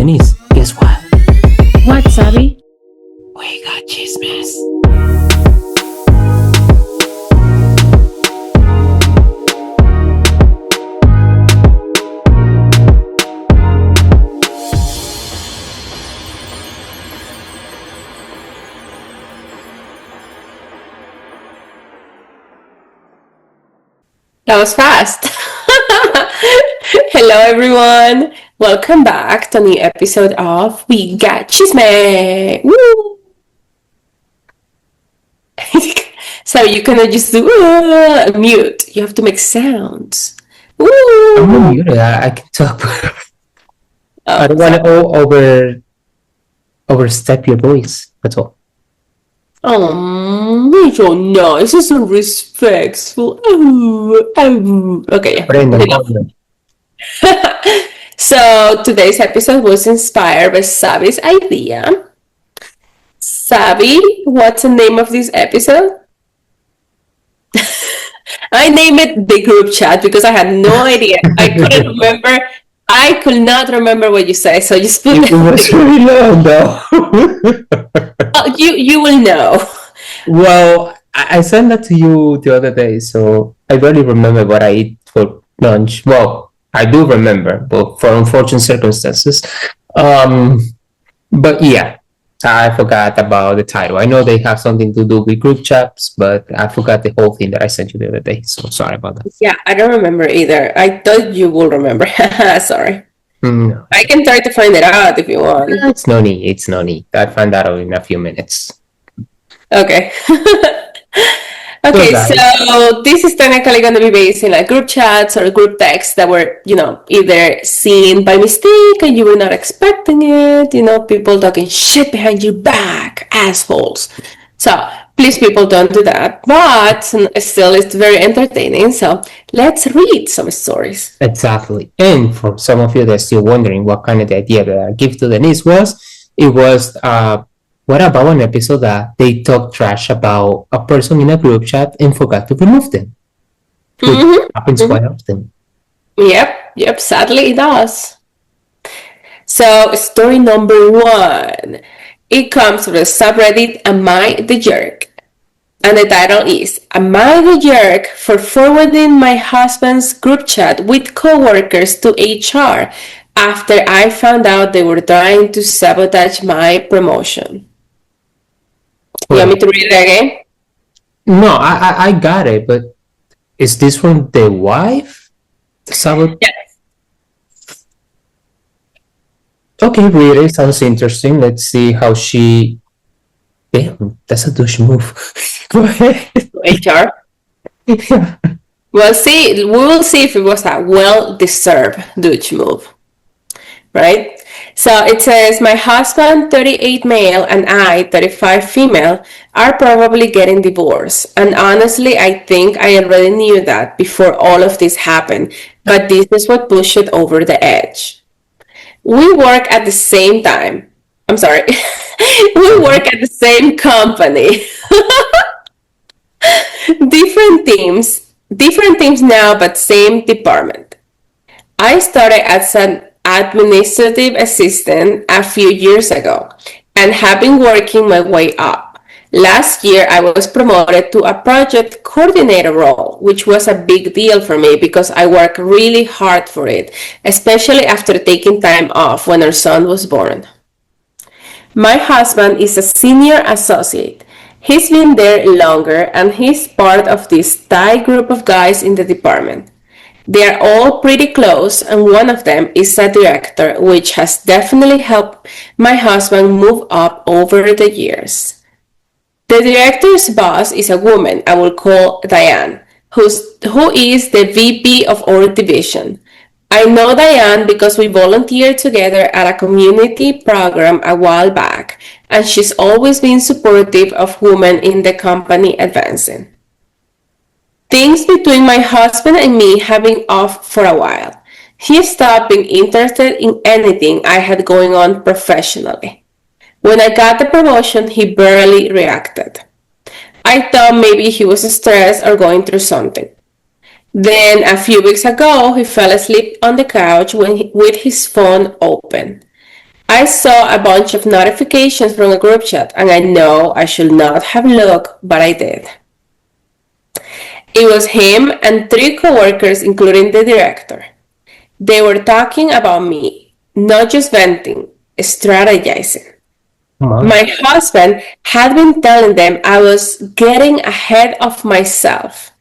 Denise, guess what? What's Abby? We got chismes. That was fast. Hello, everyone. Welcome back to a new episode of We Got Chisme. Woo! So you cannot just do mute. You have to make sounds. Woo! I'm not muted. I can talk. I don't want to overstep your voice. That's all. Oh, you're so nice. You're so respectful. Okay. So today's episode was inspired by Sabi's idea. Sabi, what's the name of this episode? I named it the group chat because I had no idea. I could not remember what you said. So just put it was really long though. You will know. Well, I sent that to you the other day, so I barely remember what I ate for lunch. Well, I do remember, but for unfortunate circumstances. But yeah, I forgot about the title. I know they have something to do with group chats, but I forgot the whole thing that I sent you the other day. So sorry about that. Yeah, I don't remember either. I thought you will remember. Sorry. No. I can try to find it out if you want. It's no need. It's no need. I'll find out in a few minutes. Okay. Okay, so this is technically going to be based in like group chats or group texts that were, either seen by mistake and you were not expecting it, people talking shit behind your back, assholes. So please, people, don't do that. But still, it's very entertaining. So let's read some stories. Exactly. And for some of you that are still wondering what kind of the idea that I give to Denise was, it was what about an episode that they talk trash about a person in a group chat and forgot to remove them? Which happens quite often. Yep, sadly it does. So story number 1. It comes from the subreddit Am I the Jerk? And the title is Am I the Jerk for forwarding my husband's group chat with coworkers to HR after I found out they were trying to sabotage my promotion? You want me to read it again? No, I got it, but is this from the wife? Yes. Okay, read it. Sounds interesting. Let's see how she... Damn, that's a douche move. Go ahead. HR? Yeah. Well, we will see if it was a well-deserved douche move. Right? So it says, my husband, 38 male, and I, 35 female, are probably getting divorced. And honestly, I think I already knew that before all of this happened. But this is what pushed it over the edge. We work at the same time. I'm sorry. We work at the same company. Different teams now, but same department. I started as an administrative assistant a few years ago and have been working my way up. Last year, I was promoted to a project coordinator role, which was a big deal for me because I worked really hard for it, especially after taking time off when our son was born. My husband is a senior associate. He's been there longer and he's part of this tight group of guys in the department. They are all pretty close, and one of them is a director, which has definitely helped my husband move up over the years. The director's boss is a woman I will call Diane, who is the VP of our division. I know Diane because we volunteered together at a community program a while back, and she's always been supportive of women in the company advancing. Things between my husband and me have been off for a while. He stopped being interested in anything I had going on professionally. When I got the promotion, he barely reacted. I thought maybe he was stressed or going through something. Then a few weeks ago, he fell asleep on the couch with his phone open. I saw a bunch of notifications from a group chat, and I know I should not have looked, but I did. It was him and 3 coworkers, including the director. They were talking about me, not just venting, strategizing. My husband had been telling them I was getting ahead of myself,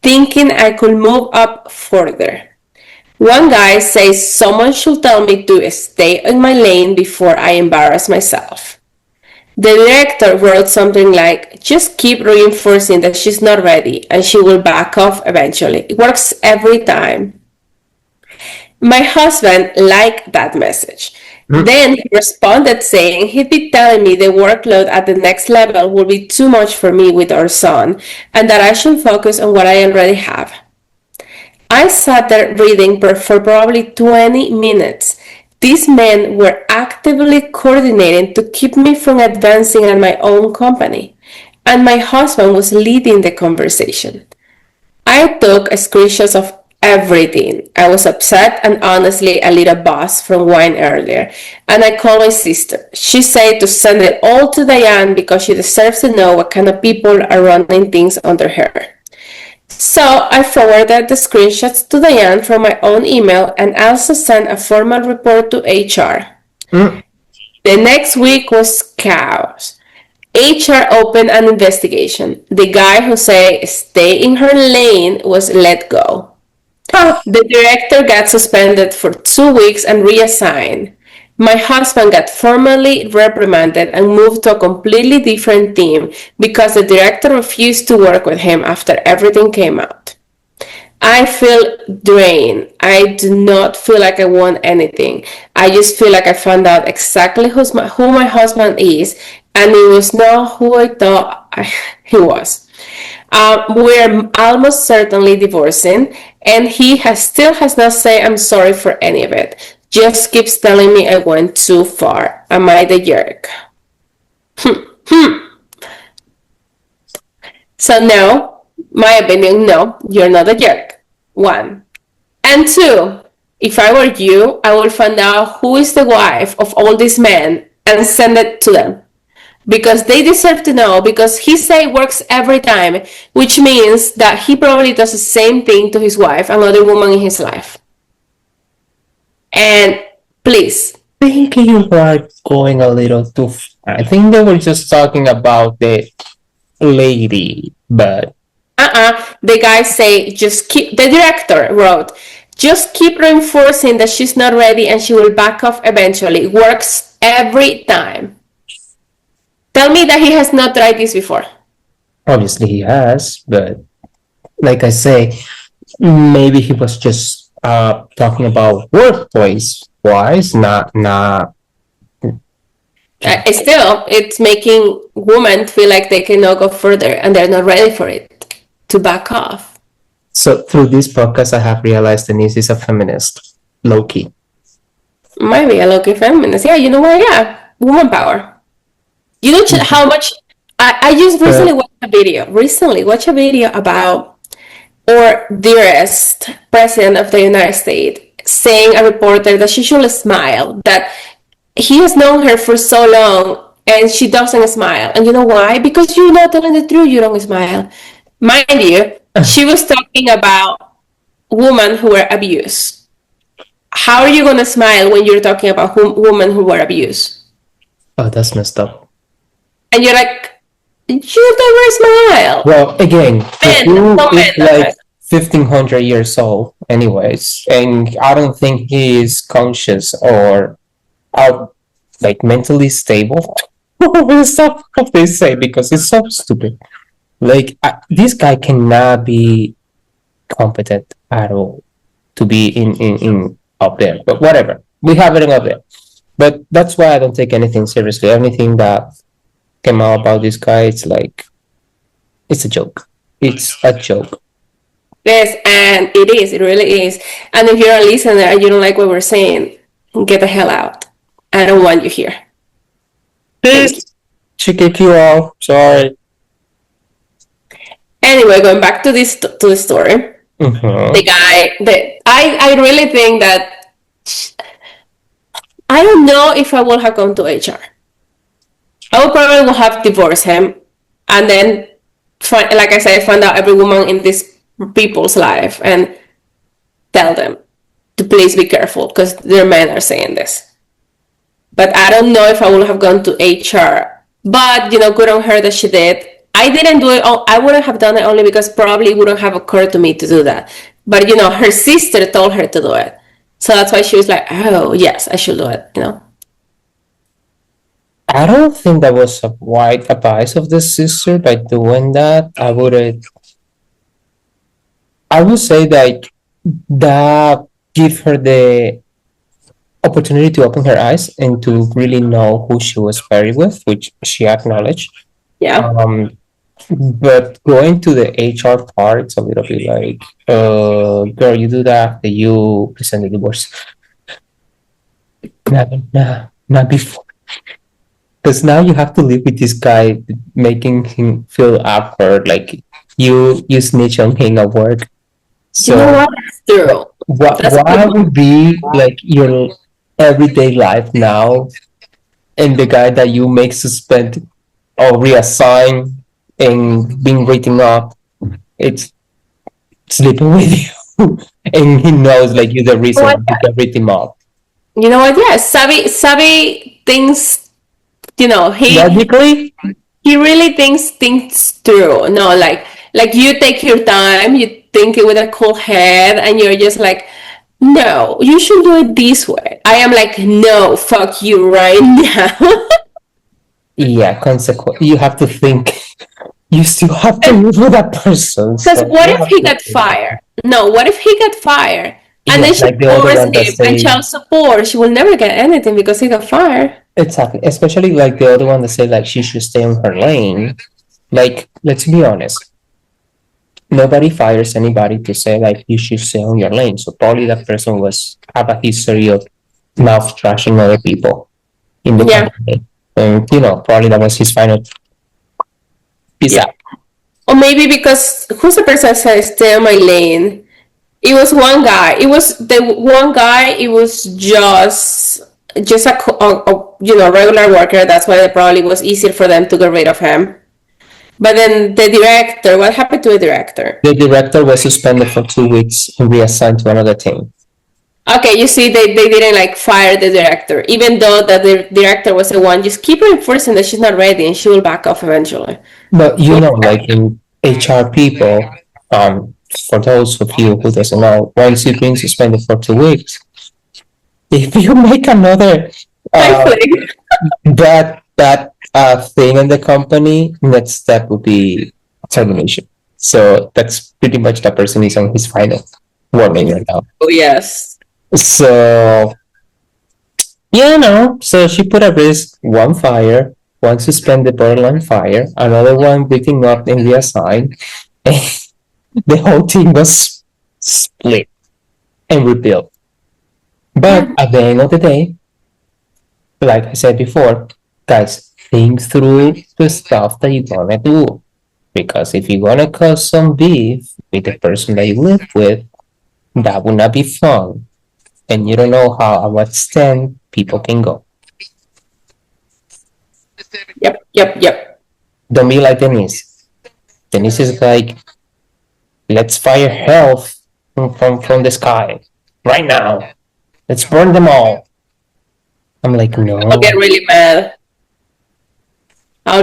thinking I could move up further. One guy says someone should tell me to stay in my lane before I embarrass myself. The director wrote something like, just keep reinforcing that she's not ready and she will back off eventually. It works every time. My husband liked that message. Then he responded saying he'd be telling me the workload at the next level will be too much for me with our son and that I should focus on what I already have. I sat there reading for probably 20 minutes. These men were actively coordinating to keep me from advancing at my own company, and my husband was leading the conversation. I took screenshots of everything. I was upset and honestly a little buzzed from wine earlier, and I called my sister. She said to send it all to Diane because she deserves to know what kind of people are running things under her. So I forwarded the screenshots to Diane from my own email and also sent a formal report to HR. The next week was chaos. HR opened an investigation. The guy who said stay in her lane was let go. The director got suspended for 2 weeks and reassigned. My husband got formally reprimanded and moved to a completely different team because the director refused to work with him after everything came out. I feel drained. I do not feel like I want anything. I just feel like I found out exactly who my husband is, and it was not who I thought he was. We're almost certainly divorcing, and he still has not said I'm sorry for any of it. Just keeps telling me I went too far. Am I the jerk? So no, my opinion, no, you're not a jerk. 1. And 2, if I were you, I would find out who is the wife of all these men and send it to them. Because they deserve to know, because he say works every time, which means that he probably does the same thing to his wife, another woman in his life. And please. I think you are going a little too far. I think they were just talking about the lady, but The guy say the director wrote, just keep reinforcing that she's not ready and she will back off eventually. It works every time. Tell me that he has not tried this before. obviously he has. But like I say, maybe he was just talking about workplace wise, not. Still, it's making women feel like they cannot go further and they're not ready for it to back off. So through this podcast, I have realized Denise is a feminist, low key. Might be a low-key feminist. Yeah, you know what? Yeah, woman power. You know how much I just recently watched a video about our dearest president of the United States saying a reporter that she should smile, that he has known her for so long and she doesn't smile. And you know why? Because you're not telling the truth, you don't smile. Mind you, she was talking about women who were abused. How are you going to smile when you're talking about women who were abused? Oh, that's messed up. And you're like, you never smile. Well, again, it's like 1500 years old anyways, and I don't think he is conscious or like mentally stable. Stuff they say, because it's so stupid. Like this guy cannot be competent at all to be in up there, but whatever, we have it up there. But that's why I don't take anything seriously. Anything that came out about this guy, it's like, it's a joke. It's a joke. Yes, and it is. It really is. And if you're a listener and you don't like what we're saying, get the hell out. I don't want you here. She kicked you out. Sorry. Anyway, going back to the story, the guy that I really think that I don't know if I would have gone to HR. I would probably have divorced him, and then, like I said, find out every woman in this people's life and tell them to please be careful because their men are saying this. But I don't know if I would have gone to HR. But good on her that she did. I didn't do it. I wouldn't have done it only because probably it wouldn't have occurred to me to do that. But her sister told her to do it, so that's why she was like, "Oh yes, I should do it." I don't think that was a wise advice of the sister by doing that. I would say that give her the opportunity to open her eyes and to really know who she was married with, which she acknowledged. Yeah. But going to the HR part, it's a little bit like, girl, you do that you present the divorce. Not before. Because now you have to live with this guy, making him feel awkward, like you snitch on him at work. So you know what? That's true. what would be like your everyday life now, and the guy that you make suspend or reassign and being written up, it's sleeping with you, and he knows like you're the reason you get written up. You know what? Yeah, Savvy thinks. Logically, He really thinks things through. No, like you take your time, you think it with a cool head, and you're just like, no, you should do it this way. I am like, no, fuck you right now. yeah, consequent. You have to think. You still have to live with that person. Because what if he got fired? No, what if he got fired? And then she like the other one forced him and child support. She will never get anything because he got fired. Exactly, especially like the other one that say like she should stay on her lane. Like, let's be honest, nobody fires anybody to say like you should stay on your lane. So probably that person was have a history of mouth trashing other people in the company, and probably that was his final. Peace out. Or maybe because who's the person that says stay on my lane? It was one guy. It was the one guy. It was just a regular worker. That's why it probably was easier for them to get rid of him. But then the director, what happened to the director? The director was suspended for 2 weeks and reassigned to another team. Okay, you see, they didn't like fire the director, even though that the director was the one. Just keep reinforcing that she's not ready and she will back off eventually. But like in HR people, for those of you who doesn't know, once you've been suspended for 2 weeks, if you make another that thing in the company, next step would be termination. So that's pretty much the person is on his final warning right now. Oh yes. So so she put at risk one fire, one suspended borderline fire, another one beating up and reassigned. The whole team was split and rebuilt. But at the end of the day, like I said before, guys, think through the stuff that you're gonna do. Because if you're gonna cause some beef with the person that you live with, that would not be fun. And you don't know at what extent people can go. Yep. Don't be like Denise. Denise is like, let's fire health from the sky right now. Let's burn them all. I'm like, no. I'll get really mad. I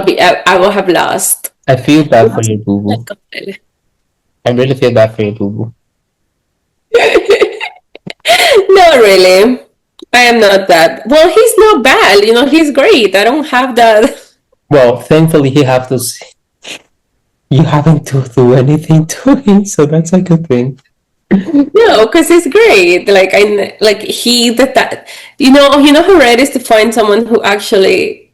will have lost. I feel bad for you, boo boo. I really feel bad for you, boo boo. Not really. I am not that. Well, he's not bad. He's great. I don't have that. Well, thankfully, you haven't to do anything to him, so that's a good thing. No, because he's great. He did that. You know how rare it is to find someone who actually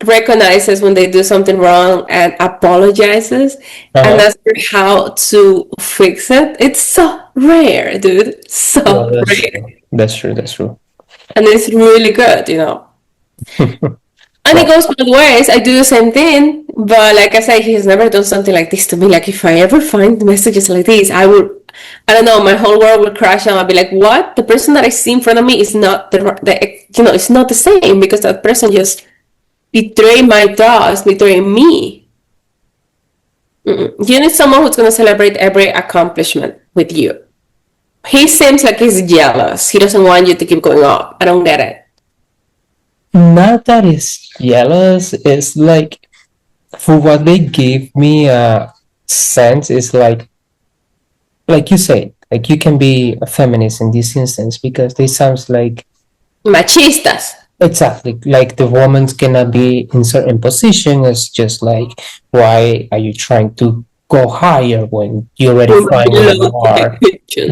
recognizes when they do something wrong and apologizes and asks how to fix it. It's so rare, dude. So rare. That's true. And it's really good, And it goes both ways. I do the same thing, but like I said, he's never done something like this to me. Like if I ever find messages like this, I will I don't know, my whole world would crash and I'd be like, what? The person that I see in front of me is not it's not the same, because that person just betrayed my trust, betrayed me. You need someone who's going to celebrate every accomplishment with you. He seems like he's jealous. He doesn't want you to keep going up. I don't get it. Not that he's jealous. It's like, for what they gave me a sense is like you say, like you can be a feminist in this instance because they sounds like Machistas. exactly like the woman cannot be in certain position. It's just like, why are you trying to go higher when you're already fine where you are?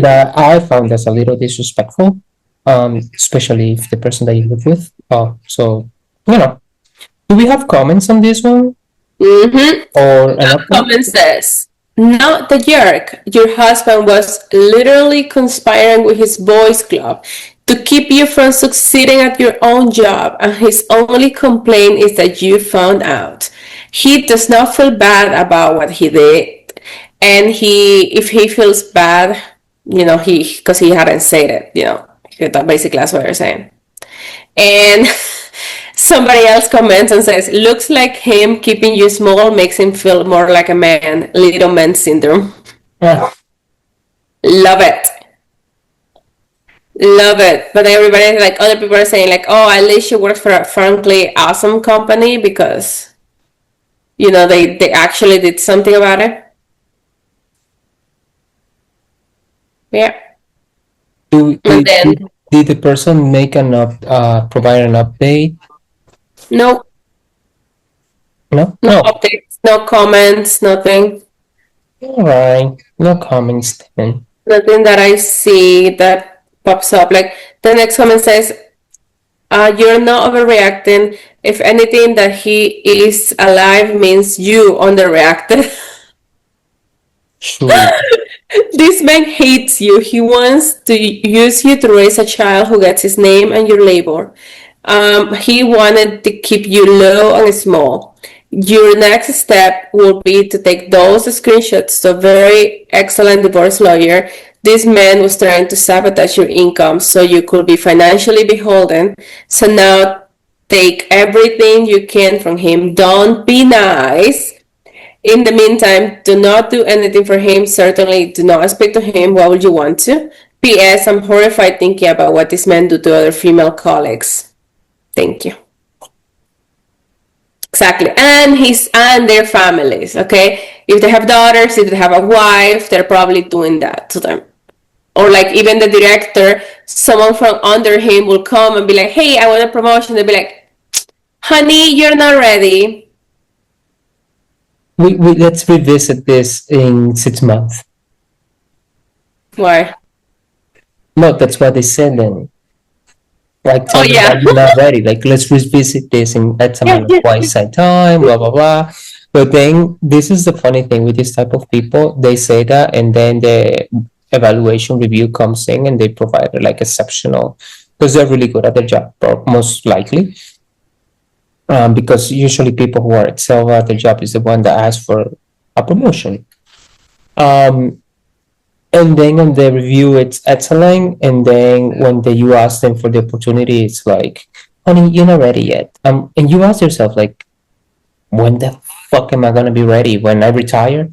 That I found that's a little disrespectful, especially if the person that you live with. So you know, do we have comments on this one or an update? Comment says, not the jerk. Your husband was literally conspiring with his boys' club to keep you from succeeding at your own job, and his only complaint is that you found out. He does not feel bad about what he did, and if he feels bad, because he hadn't said it, basically that's what you're saying. And somebody else comments and says, looks like him keeping you small makes him feel more like a man. Little man syndrome. Yeah. Love it. Love it. But everybody, like, other people are saying, like, oh, at least she works for a frankly awesome company because, they actually did something about it. Yeah. Did the person make provide an update? No. No? No updates, no comments, nothing. All right. No comments then. Nothing that I see that pops up. Like, the next comment says, you're not overreacting. If anything, that he is alive means you underreacted. Sure. This man hates you. He wants to use you to raise a child who gets his name and your labor. He wanted to keep you low and small. Your next step will be to take those screenshots to a very excellent divorce lawyer. This man was trying to sabotage your income so you could be financially beholden. So now take everything you can from him. Don't be nice. In the meantime, do not do anything for him. Certainly do not speak to him. Why would you want to? P.S. I'm horrified thinking about what this man do to other female colleagues. Thank you. Exactly. And their families, okay? If they have daughters, if they have a wife, they're probably doing that to them. Or like even the director, someone from under him will come and be like, hey, I want a promotion. They'll be like, honey, you're not ready. Let's revisit this in 6 months. Why? No, that's what they said then. Like, oh yeah, you're not ready. Like, let's revisit this in X amount of twice side time, blah blah blah. But then this is the funny thing with this type of people. They say that, and then the evaluation review comes in, and they provide like exceptional because they're really good at their job, most likely. Because usually people who are excel at their job is the one that asks for a promotion. And then on the review, it's excellent. And then when you ask them for the opportunity, it's like, honey, you're not ready yet. And you ask yourself, like, when the fuck am I gonna be ready? When I retire?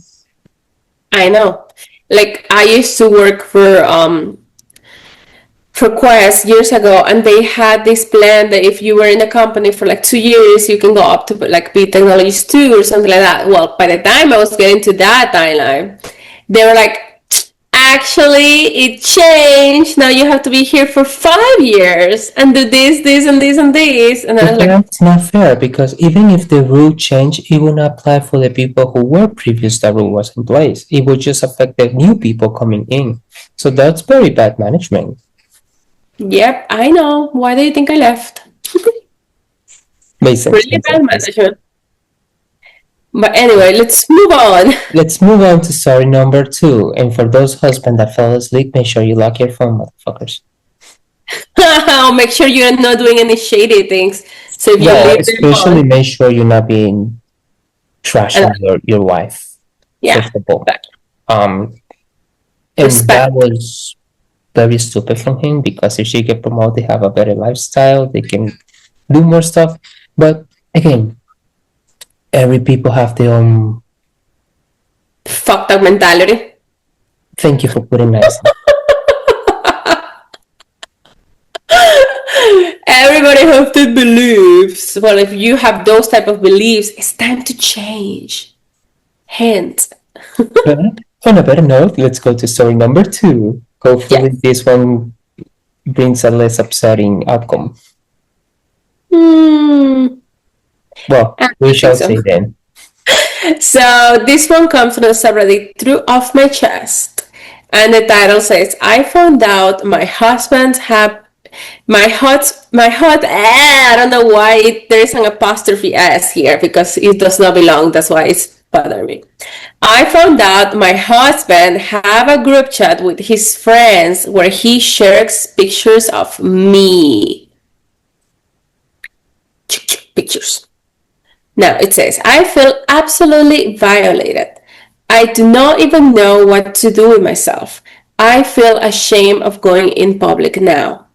I know. Like, I used to work for Quest years ago, and they had this plan that if you were in a company for like 2 years, you can go up to like be technologist 2 or something like that. Well, by the time I was getting to that timeline, they were like, actually, it changed. Now you have to be here for 5 years and do this, this, and this, and this. And I was like, that's not fair, because even if the rule changed, it would not apply for the people who were previous that rule was in place. It would just affect the new people coming in. So that's very bad management. yep, I know. Why do you think I left? Really bad management. But anyway, let's move on. Let's move on to story number 2. And for those husbands that fell asleep, make sure you lock your phone, motherfuckers. Make sure you're not doing any shady things. So if you leave especially make sure you're not being trashing your wife. Yeah. First of all. And that Respect. was very stupid from him because if she get promoted, they have a better lifestyle, they can do more stuff. But again, every people have their own. Fucked up mentality. Thank you for putting nice. Everybody has to beliefs. Well, if you have those type of beliefs, it's time to change. Hence. But on a better note, let's go to story number 2. Hopefully, Yes. this one brings a less upsetting outcome. Hmm. Well, I we don't think shall so. see then. So this one comes from the subreddit through off my chest. And the title says, I found out my husband have I don't know why there's an apostrophe s here because it does not belong. That's why it's bothering me. I found out my husband have a group chat with his friends where he shares pictures of me. Pictures. Now it says, I feel absolutely violated. I do not even know what to do with myself. I feel ashamed of going in public now.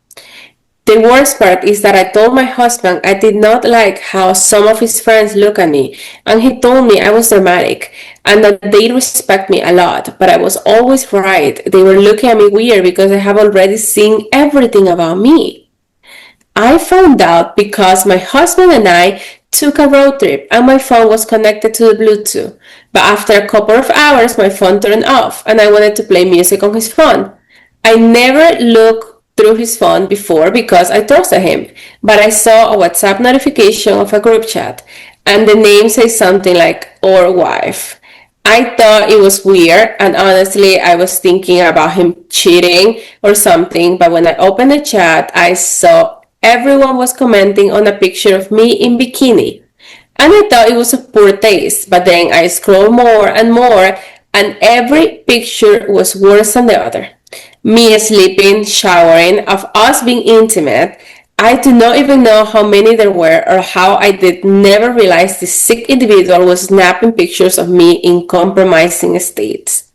The worst part is that I told my husband I did not like how some of his friends look at me, and he told me I was dramatic and that they respect me a lot, but I was always right. They were looking at me weird because I have already seen everything about me. I found out because my husband and I took a road trip and my phone was connected to the Bluetooth. But after a couple of hours, my phone turned off and I wanted to play music on his phone. I never looked through his phone before because I trusted him, but I saw a WhatsApp notification of a group chat and the name says something like "or wife." I thought it was weird, and honestly, I was thinking about him cheating or something. But when I opened the chat, I saw everyone was commenting on a picture of me in bikini. And I thought it was a poor taste, but then I scrolled more and more, and every picture was worse than the other. Me sleeping, showering, of us being intimate. I do not even know how many there were or how I did never realize this sick individual was snapping pictures of me in compromising states.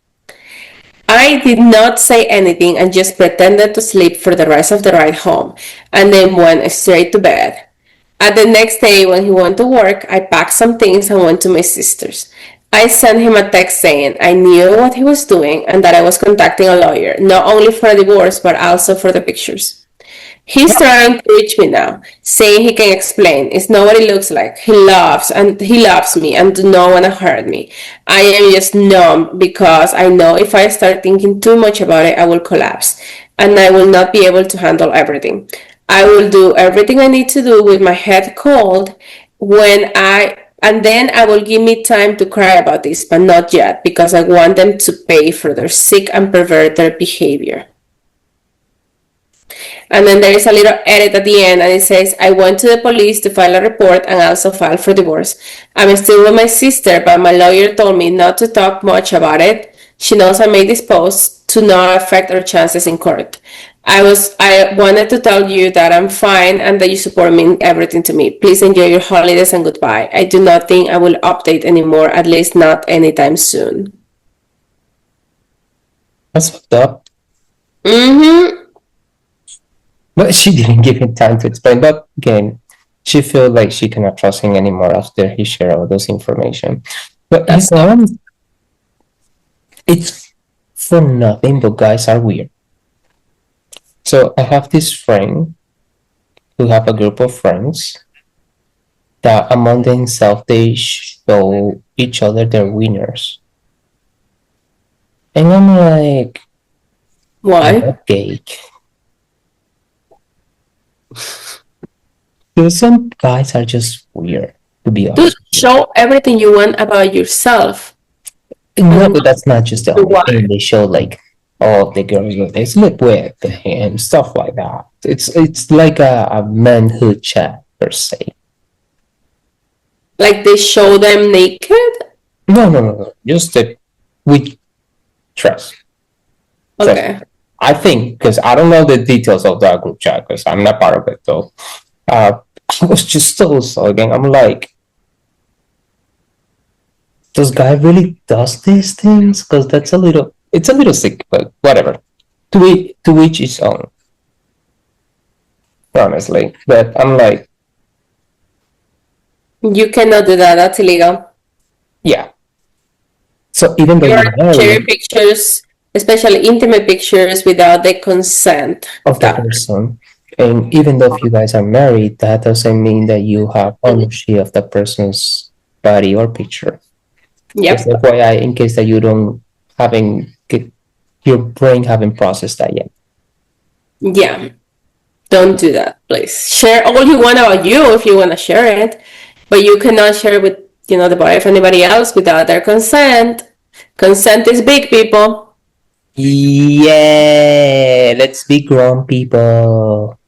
I did not say anything and just pretended to sleep for the rest of the ride home and then went straight to bed. At the next day, when he went to work, I packed some things and went to my sister's. I sent him a text saying I knew what he was doing and that I was contacting a lawyer, not only for a divorce but also for the pictures. He's trying to reach me now, saying he can explain. It's not what it looks like. He loves me and do not want to hurt me. I am just numb because I know if I start thinking too much about it, I will collapse and I will not be able to handle everything. I will do everything I need to do with my head cold and then I will give me time to cry about this, but not yet because I want them to pay for their sick and perverted behavior. And then there is a little edit at the end and it says, I went to the police to file a report and also file for divorce. I'm still with my sister, but my lawyer told me not to talk much about it. She knows I made this post to not affect our chances in court. I wanted to tell you that I'm fine and that you support me in everything to me. Please enjoy your holidays and goodbye. I do not think I will update anymore, at least not anytime soon. That's fucked up. Mm-hmm. But she didn't give him time to explain. But again, she felt like she cannot trust him anymore after he shared all those information. But his mom, it's for nothing, but guys are weird. So I have this friend who have a group of friends that among themselves they show each other their winners. And I'm like, Why? cake. Because some guys are just weird, to be To honest. show everything you want about yourself. No, but that's not just the only Why? thing. They show like all the girls that they sleep with and stuff like that. It's like a manhood chat per se. Like they show them naked? No. Just that we trust. So Okay. I think because I don't know the details of that group chat because I'm not part of it though. I was just so again. I'm like, does guy really does these things? Because that's a little It's a little sick, but whatever. To each his own, honestly. But I'm like, You cannot do that. That's illegal. yeah. So even though You're you're sharing married pictures, especially intimate pictures, without the consent of of the that. person, and even though if you guys are married, that doesn't mean that you have ownership of the person's body or picture. Just Yep. FYI, in case that you don't having your brain haven't processed that yet. Yeah. Don't do that, please. Share all you want about you if you want to share it, but you cannot share it with, the body of anybody else without their consent. Consent is big, people. Yeah, let's be grown people.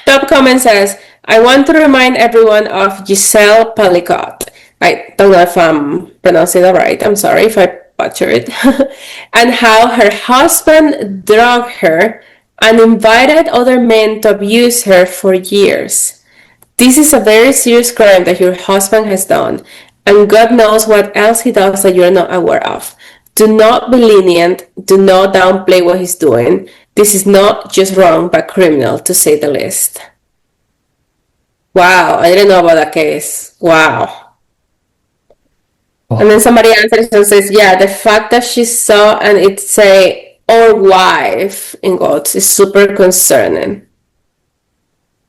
Top comment says, I want to remind everyone of Giselle Palicot. I don't know if I'm pronouncing that right. I'm sorry if I butcher it. And how her husband drugged her and invited other men to abuse her for years. This is a very serious crime that your husband has done, and God knows what else he does that you're not aware of. Do not be lenient. Do not downplay what he's doing. This is not just wrong, but criminal, to say the least. Wow, I didn't know about that case. Wow. And then somebody answers and says, yeah, the fact that she saw and it say, or wife in quotes is super concerning.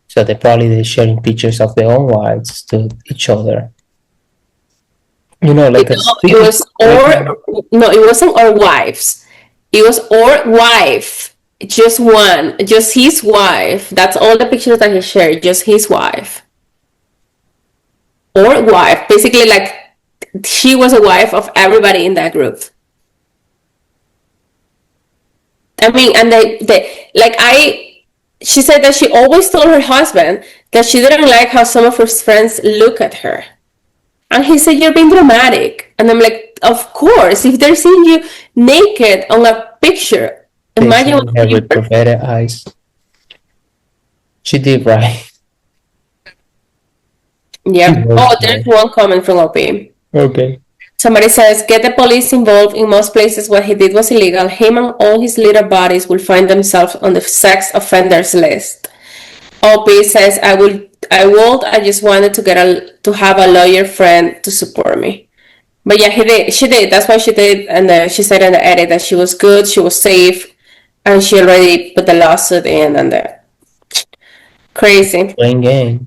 So they're sharing pictures of their own wives to each other. Like a It was no, it wasn't or wives. It was or wife. Just one, just his wife. That's all the pictures that he shared, just his wife. Or wife. Basically, like, she was a wife of everybody in that group. I mean, and she said that she always told her husband that she didn't like how some of her friends look at her. And he said, you're being dramatic. And I'm like, of course, if they're seeing you naked on a picture, imagine what her with prophetic eyes. She did right. Yeah. Oh, there's one comment from OP. Okay. Somebody says, get the police involved. In most places, what he did was illegal. Him and all his little buddies will find themselves on the sex offenders list. OP says, I just wanted to have a lawyer friend to support me. But yeah, she did. That's what she did. And she said in the edit that she was good, she was safe, and she already put the lawsuit in. And crazy. Playing game.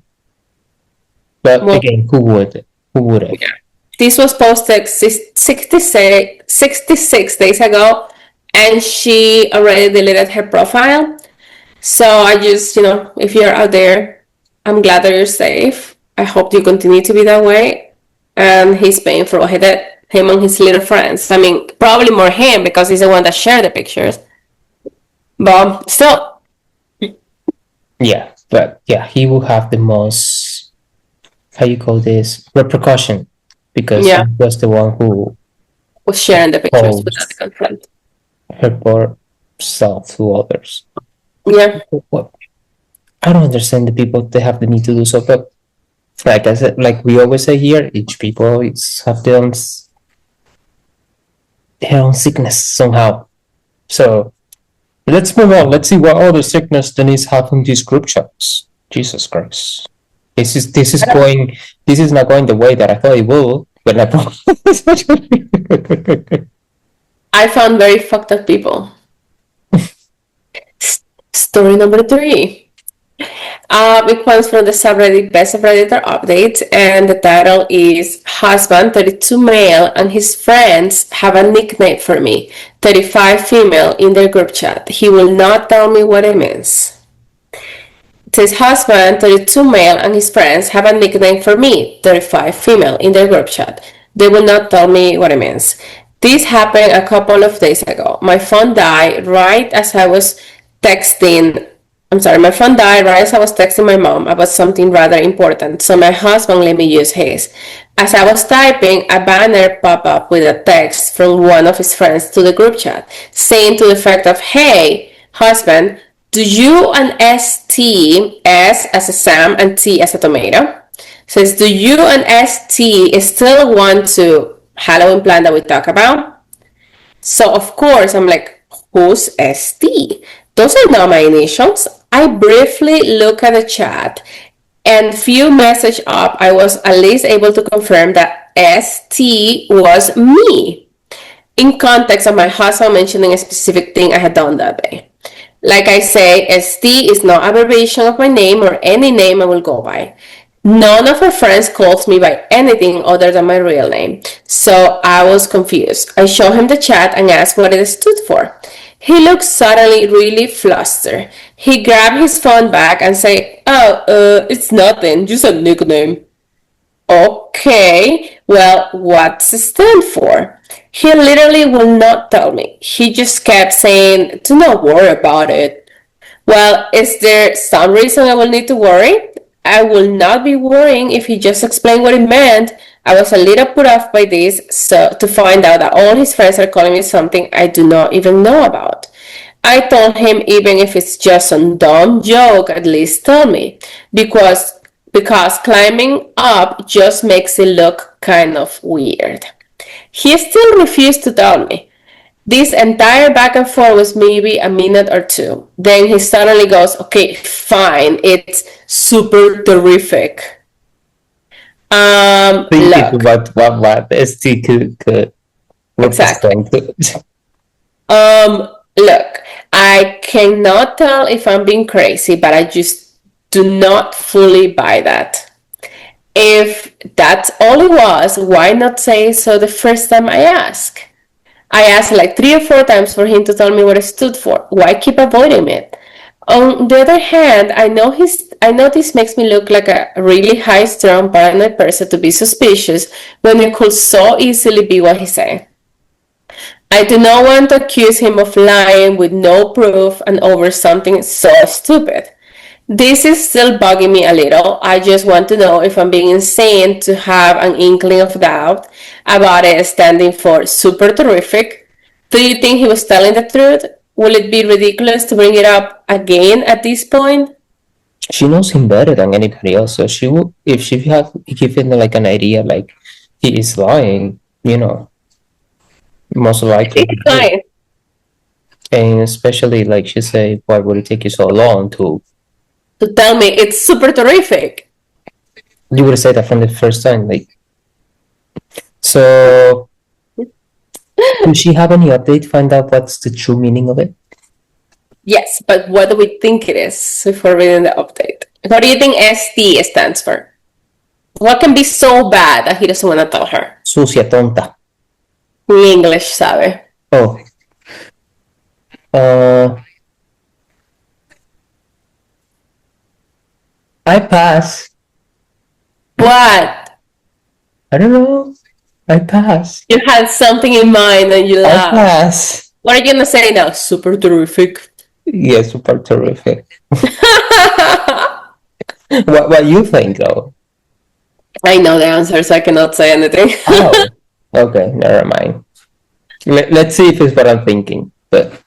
But again, who would? Yeah. This was posted 66 days ago, and she already deleted her profile. So I just, if you're out there, I'm glad that you're safe. I hope you continue to be that way. And he's paying for what he did, him and his little friends. I mean, probably more him because he's the one that shared the pictures. But still. Yeah, but yeah, he will have the most, how you call this, repercussion, because he was the one who was sharing the pictures without the consent. Her poor self to others. Yeah. I don't understand the people that have the need to do so, but like I said, like we always say here, each people have their own sickness somehow. So let's move on. Let's see what other sickness Denise have in these group chats. Jesus Christ. This is not going the way that I thought it would, but I found very fucked up people. Story number 3. It comes from the subreddit Best of Redditor Update, and the title is Husband 32 male and his friends have a nickname for me, 35 female, in their group chat. He will not tell me what it means. It says husband 32 male and his friends have a nickname for me, 35 female, in their group chat. They will not tell me what it means. This happened a couple of days ago. My phone died right as I was texting my mom about something rather important, so my husband let me use his. As I was typing, a banner popped up with a text from one of his friends to the group chat, saying to the effect of, hey, husband, do you and ST, S as a Sam and T as a tomato, says, do you and ST still want to Halloween plan that we talk about? So of course I'm like, who's ST? Those are not my initials. I briefly look at the chat and few message up, I was at least able to confirm that ST was me in context of my husband mentioning a specific thing I had done that day. Like I say, ST is not abbreviation of my name or any name I will go by. None of her friends calls me by anything other than my real name. So I was confused. I showed him the chat and asked what it stood for. He looked suddenly really flustered. He grabbed his phone back and said, it's nothing, just a nickname. Okay, well, what's it stand for? He literally will not tell me. He just kept saying, do not worry about it. Well, is there some reason I will need to worry? I will not be worrying if he just explained what it meant. I was a little put off by this, so to find out that all his friends are calling me something I do not even know about. I told him even if it's just a dumb joke, at least tell me. Because climbing up just makes it look kind of weird. He still refused to tell me. This entire back and forth was maybe a minute or two. Then he suddenly goes, okay, fine, it's super terrific. Thinking Look, what ST could exactly. represent. Look, I cannot tell if I'm being crazy, but I just do not fully buy that. If that's all it was, why not say so the first time I ask? I asked like 3 or 4 times for him to tell me what it stood for. Why keep avoiding it? On the other hand, I know this makes me look like a really high-strung, paranoid person to be suspicious when it could so easily be what he said. I do not want to accuse him of lying with no proof and over something so stupid. This is still bugging me a little. I just want to know if I'm being insane to have an inkling of doubt about it standing for super terrific. Do you think he was telling the truth? Will it be ridiculous to bring it up again at this point? She knows him better than anybody else, so she would, if she had given like an idea like he is lying, most likely It's fine. and especially like she say, why would it take you so long to? To tell me it's super terrific. You would have said that from the first time, like. So, does she have any update? Find out what's the true meaning of it. Yes, but what do we think it is before reading the update? What do you think ST stands for? What can be so bad that he doesn't want to tell her? Sucia, tonta. Ni English sabe. Oh. I pass. What? I don't know. I pass. You had something in mind and you I laughed. pass. What are you gonna say now? Super terrific. Yeah, super terrific. What you think though? I know the answer, so I cannot say anything. Oh. Okay, never mind. Let's see if it's what I'm thinking. But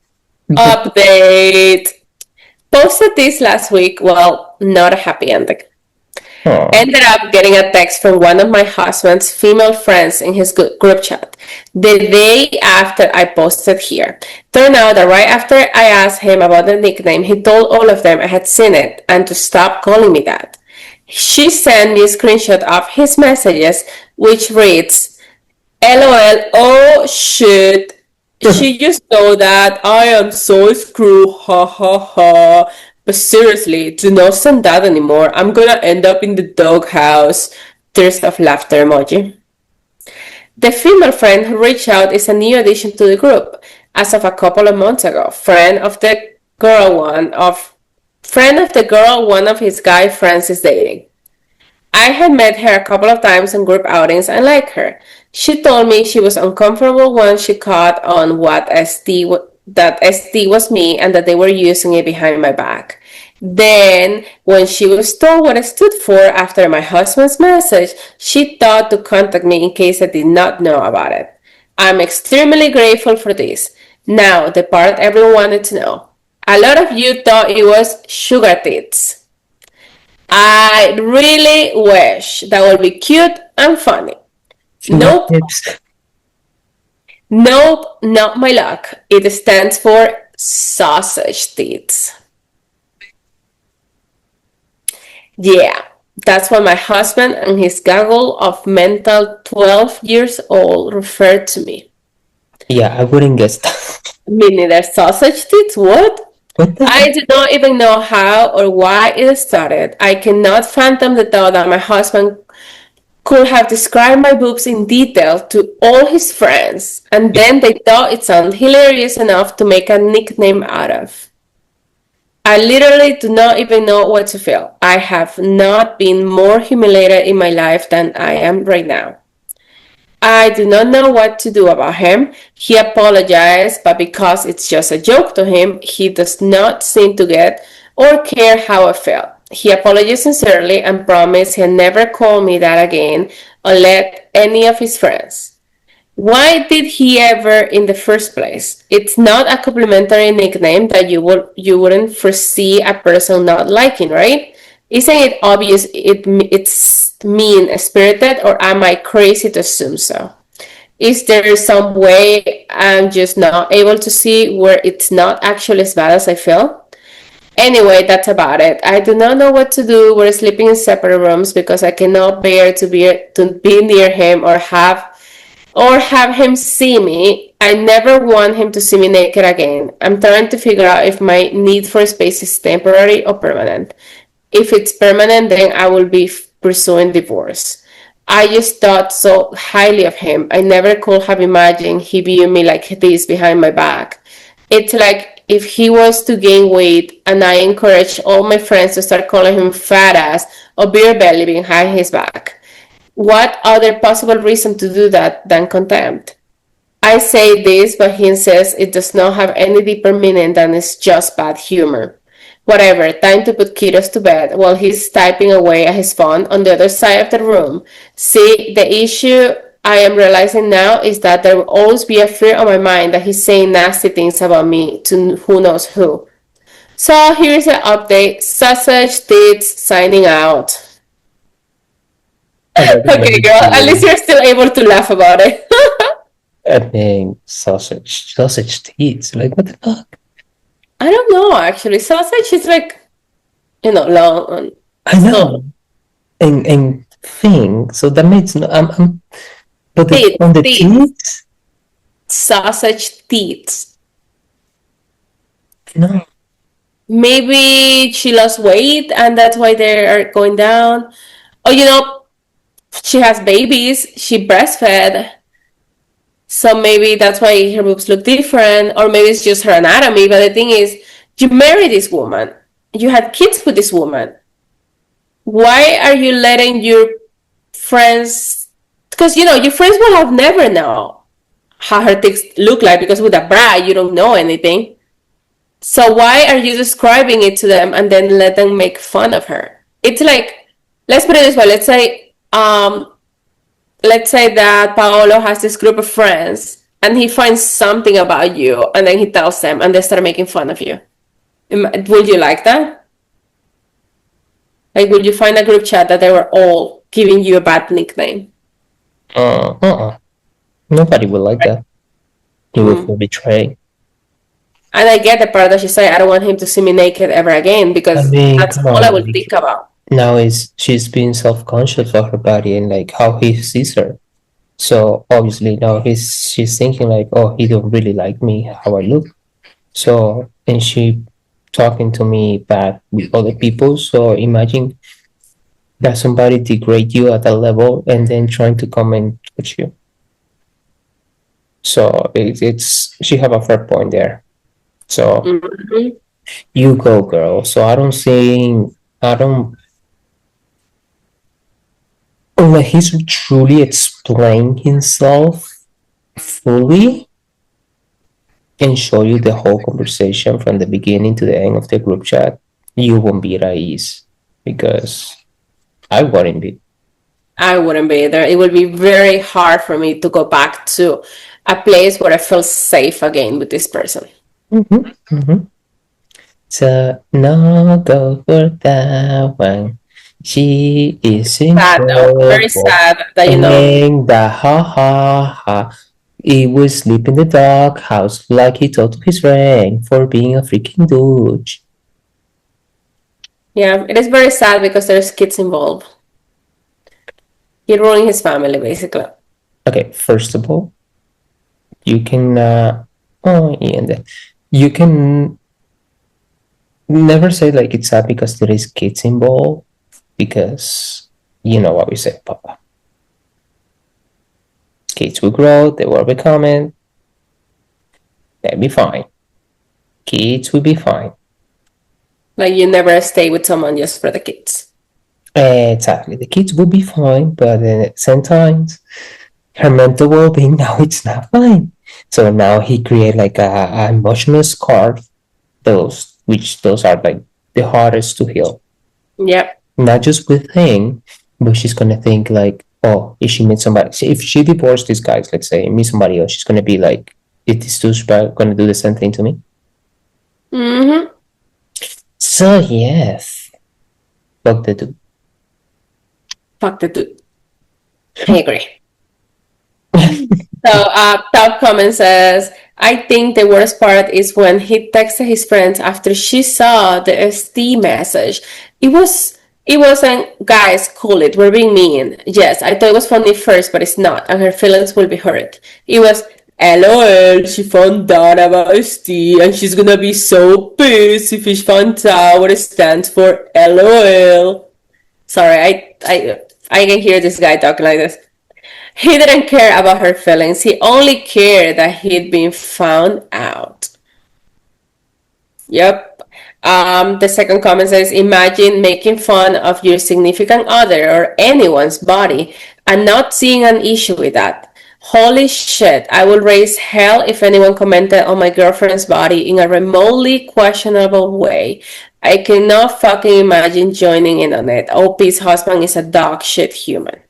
Update. Posted this last week. Well, not a happy ending. Ended up getting a text from one of my husband's female friends in his group chat the day after I posted here. Turned out that right after I asked him about the nickname, he told all of them I had seen it and to stop calling me that. She sent me a screenshot of his messages, which reads, LOL, oh shit. She just saw that I am so screwed, ha ha ha. But seriously, do not send that anymore. I'm gonna end up in the doghouse. Tears of laughter emoji. The female friend who reached out is a new addition to the group as of a couple of months ago. Friend of the girl one of his guy friends is dating. I had met her a couple of times in group outings and liked her. She told me she was uncomfortable when she caught on that ST was me and that they were using it behind my back. Then, when she was told what it stood for after my husband's message, she thought to contact me in case I did not know about it. I'm extremely grateful for this. Now, the part everyone wanted to know. A lot of you thought it was sugar tits. I really wish that would be cute and funny. Nope. Nope, not my luck. It stands for sausage tits. Yeah, that's what my husband and his gaggle of mental 12 years old referred to me. Yeah, I wouldn't guess that. Me neither. Sausage tits? What? What the I heck? do not even know how or why it started. I cannot fathom the thought that my husband could have described my boobs in detail to all his friends, and then they thought it sounded hilarious enough to make a nickname out of. I literally do not even know what to feel. I have not been more humiliated in my life than I am right now. I do not know what to do about him. He apologized, but because it's just a joke to him, he does not seem to get or care how I felt. He apologized sincerely and promised he'll never call me that again or let any of his friends. Why did he ever in the first place? It's not a complimentary nickname that you wouldn't foresee a person not liking, right? Isn't it obvious it's mean spirited, or am I crazy to assume so? Is there some way I'm just not able to see where it's not actually as bad as I feel? Anyway, that's about it. I do not know what to do. We're sleeping in separate rooms because I cannot bear to be near him or have him see me. I never want him to see me naked again. I'm trying to figure out if my need for space is temporary or permanent. If it's permanent, then I will be pursuing divorce. I just thought so highly of him. I never could have imagined he viewed me like this behind my back. It's like if he was to gain weight and I encouraged all my friends to start calling him fat ass or beer belly behind his back. What other possible reason to do that than contempt? I say this, but he insists it does not have any deeper meaning than it's just bad humor. Whatever, time to put kiddos to bed while he's typing away at his phone on the other side of the room. See, the issue I am realizing now is that there will always be a fear on my mind that he's saying nasty things about me to who knows who. So here's an update. Sausage Tits signing out. I got Okay, girl, at least you're still able to laugh about it. I mean, sausage teeth. Like, what the fuck? I don't know actually. Sausage is like, long and I so know. And thing. So that makes no. But teeth, on the teeth, teeth, sausage teeth. no. Maybe she lost weight and that's why they are going down. Or she has babies. She breastfed, so maybe that's why her boobs look different. Or maybe it's just her anatomy. But the thing is, you married this woman. You had kids with this woman. Why are you letting your friends? Because your friends will have never know how her things look like because with a bra you don't know anything. So why are you describing it to them and then let them make fun of her? It's like, let's put it this way. Let's say that Paolo has this group of friends and he finds something about you and then he tells them and they start making fun of you. Would you like that? Like, would you find a group chat that they were all giving you a bad nickname? Uh-uh. Nobody will like that. You will Mm. feel betrayed. And I get the part that she said, I don't want him to see me naked ever again I because mean, that's come all I on. will Like, think about. now is she's being self-conscious of her body and like how he sees her. So obviously now she's thinking like, oh, he don't really like me how I look. So and she talking to me bad with other people. So imagine that somebody degrade you at that level and then trying to come and touch you. So it's she have a fair point there. So Mhm. you go, girl. So I don't unless he's truly explain himself fully and show you the whole conversation from the beginning to the end of the group chat, you won't be at ease because I wouldn't be. I wouldn't be there. It would be very hard for me to go back to a place where I feel safe again with this person. Mm-hmm. Mm-hmm. So no go for that one. She is in Sad though, very trouble. sad that And the ha ha ha. He would sleep in the dog house like he told to his friend for being a freaking douche. Yeah, it is very sad because there's kids involved. He ruined his family, basically. Okay, first of all, you can and you can never say like it's sad because there is kids involved because you know what we say, Papa. Kids will grow, they will become, they'll be fine. Kids will be fine. Like you never stay with someone just for the kids. Exactly, the kids will be fine, but at the same time, her mental well-being now it's not fine. So now he create like a emotional scar, those are like the hardest to heal. Yep. Not just with him, but she's gonna think like, oh, if she meets somebody, if she divorced these guys, let's say, meet somebody else, she's gonna be like, is this douchebag gonna do the same thing to me? Mm-hmm. So yes, fuck the dude. Fuck the dude. I agree. So, top comment says, I think the worst part is when he texted his friends after she saw the ST message. It wasn't, guys, cool it, we're being mean. Yes, I thought it was funny first, but it's not, and her feelings will be hurt. It was, LOL, she found out about ST, and she's gonna be so pissed if she finds out what it stands for. LOL. Sorry, I can hear this guy talking like this. He didn't care about her feelings. He only cared that he'd been found out. Yep. The second comment says, imagine making fun of your significant other or anyone's body and not seeing an issue with that. Holy shit, I would raise hell if anyone commented on my girlfriend's body in a remotely questionable way. I cannot fucking imagine joining in on it. OP's husband is a dog shit human.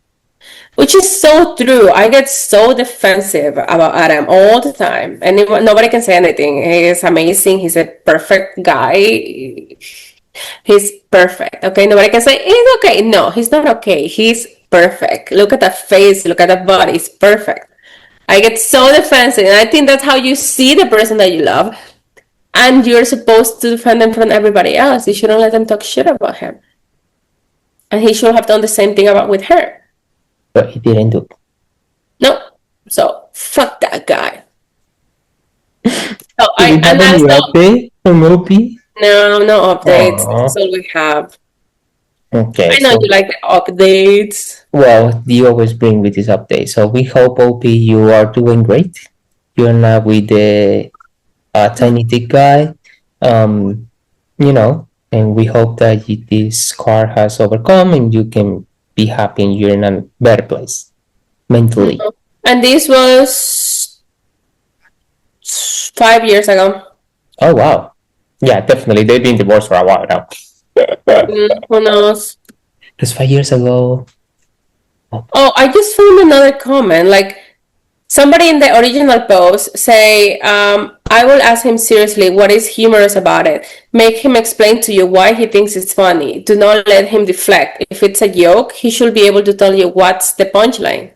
Which is so true. I get so defensive about Adam all the time, and nobody can say anything. He is amazing. He's a perfect guy. He's perfect. Okay, nobody can say he's okay. No, he's not okay. He's perfect. Look at the face. Look at the body. It's perfect. I get so defensive, and I think that's how you see the person that you love, and you're supposed to defend them from everybody else. You shouldn't let them talk shit about him, and he should have done the same thing about with her. But he didn't do. No. So fuck that guy. So Do we have any update from OP? no updates. That's all we have. Okay, I know so you like the updates. well, you always bring with this update. So we hope OP you are doing great. You're not with the tiny dick guy. You know, and we hope that this car has overcome and you can be happy and you're in a better place mentally. And this was 5 years ago. Oh wow. Yeah, definitely. They've been divorced for a while now. Who knows? Just 5 years ago. Oh, I just found another comment. Like somebody in the original post say, I will ask him seriously what is humorous about it. Make him explain to you why he thinks it's funny. Do not let him deflect. If it's a joke, he should be able to tell you what's the punchline.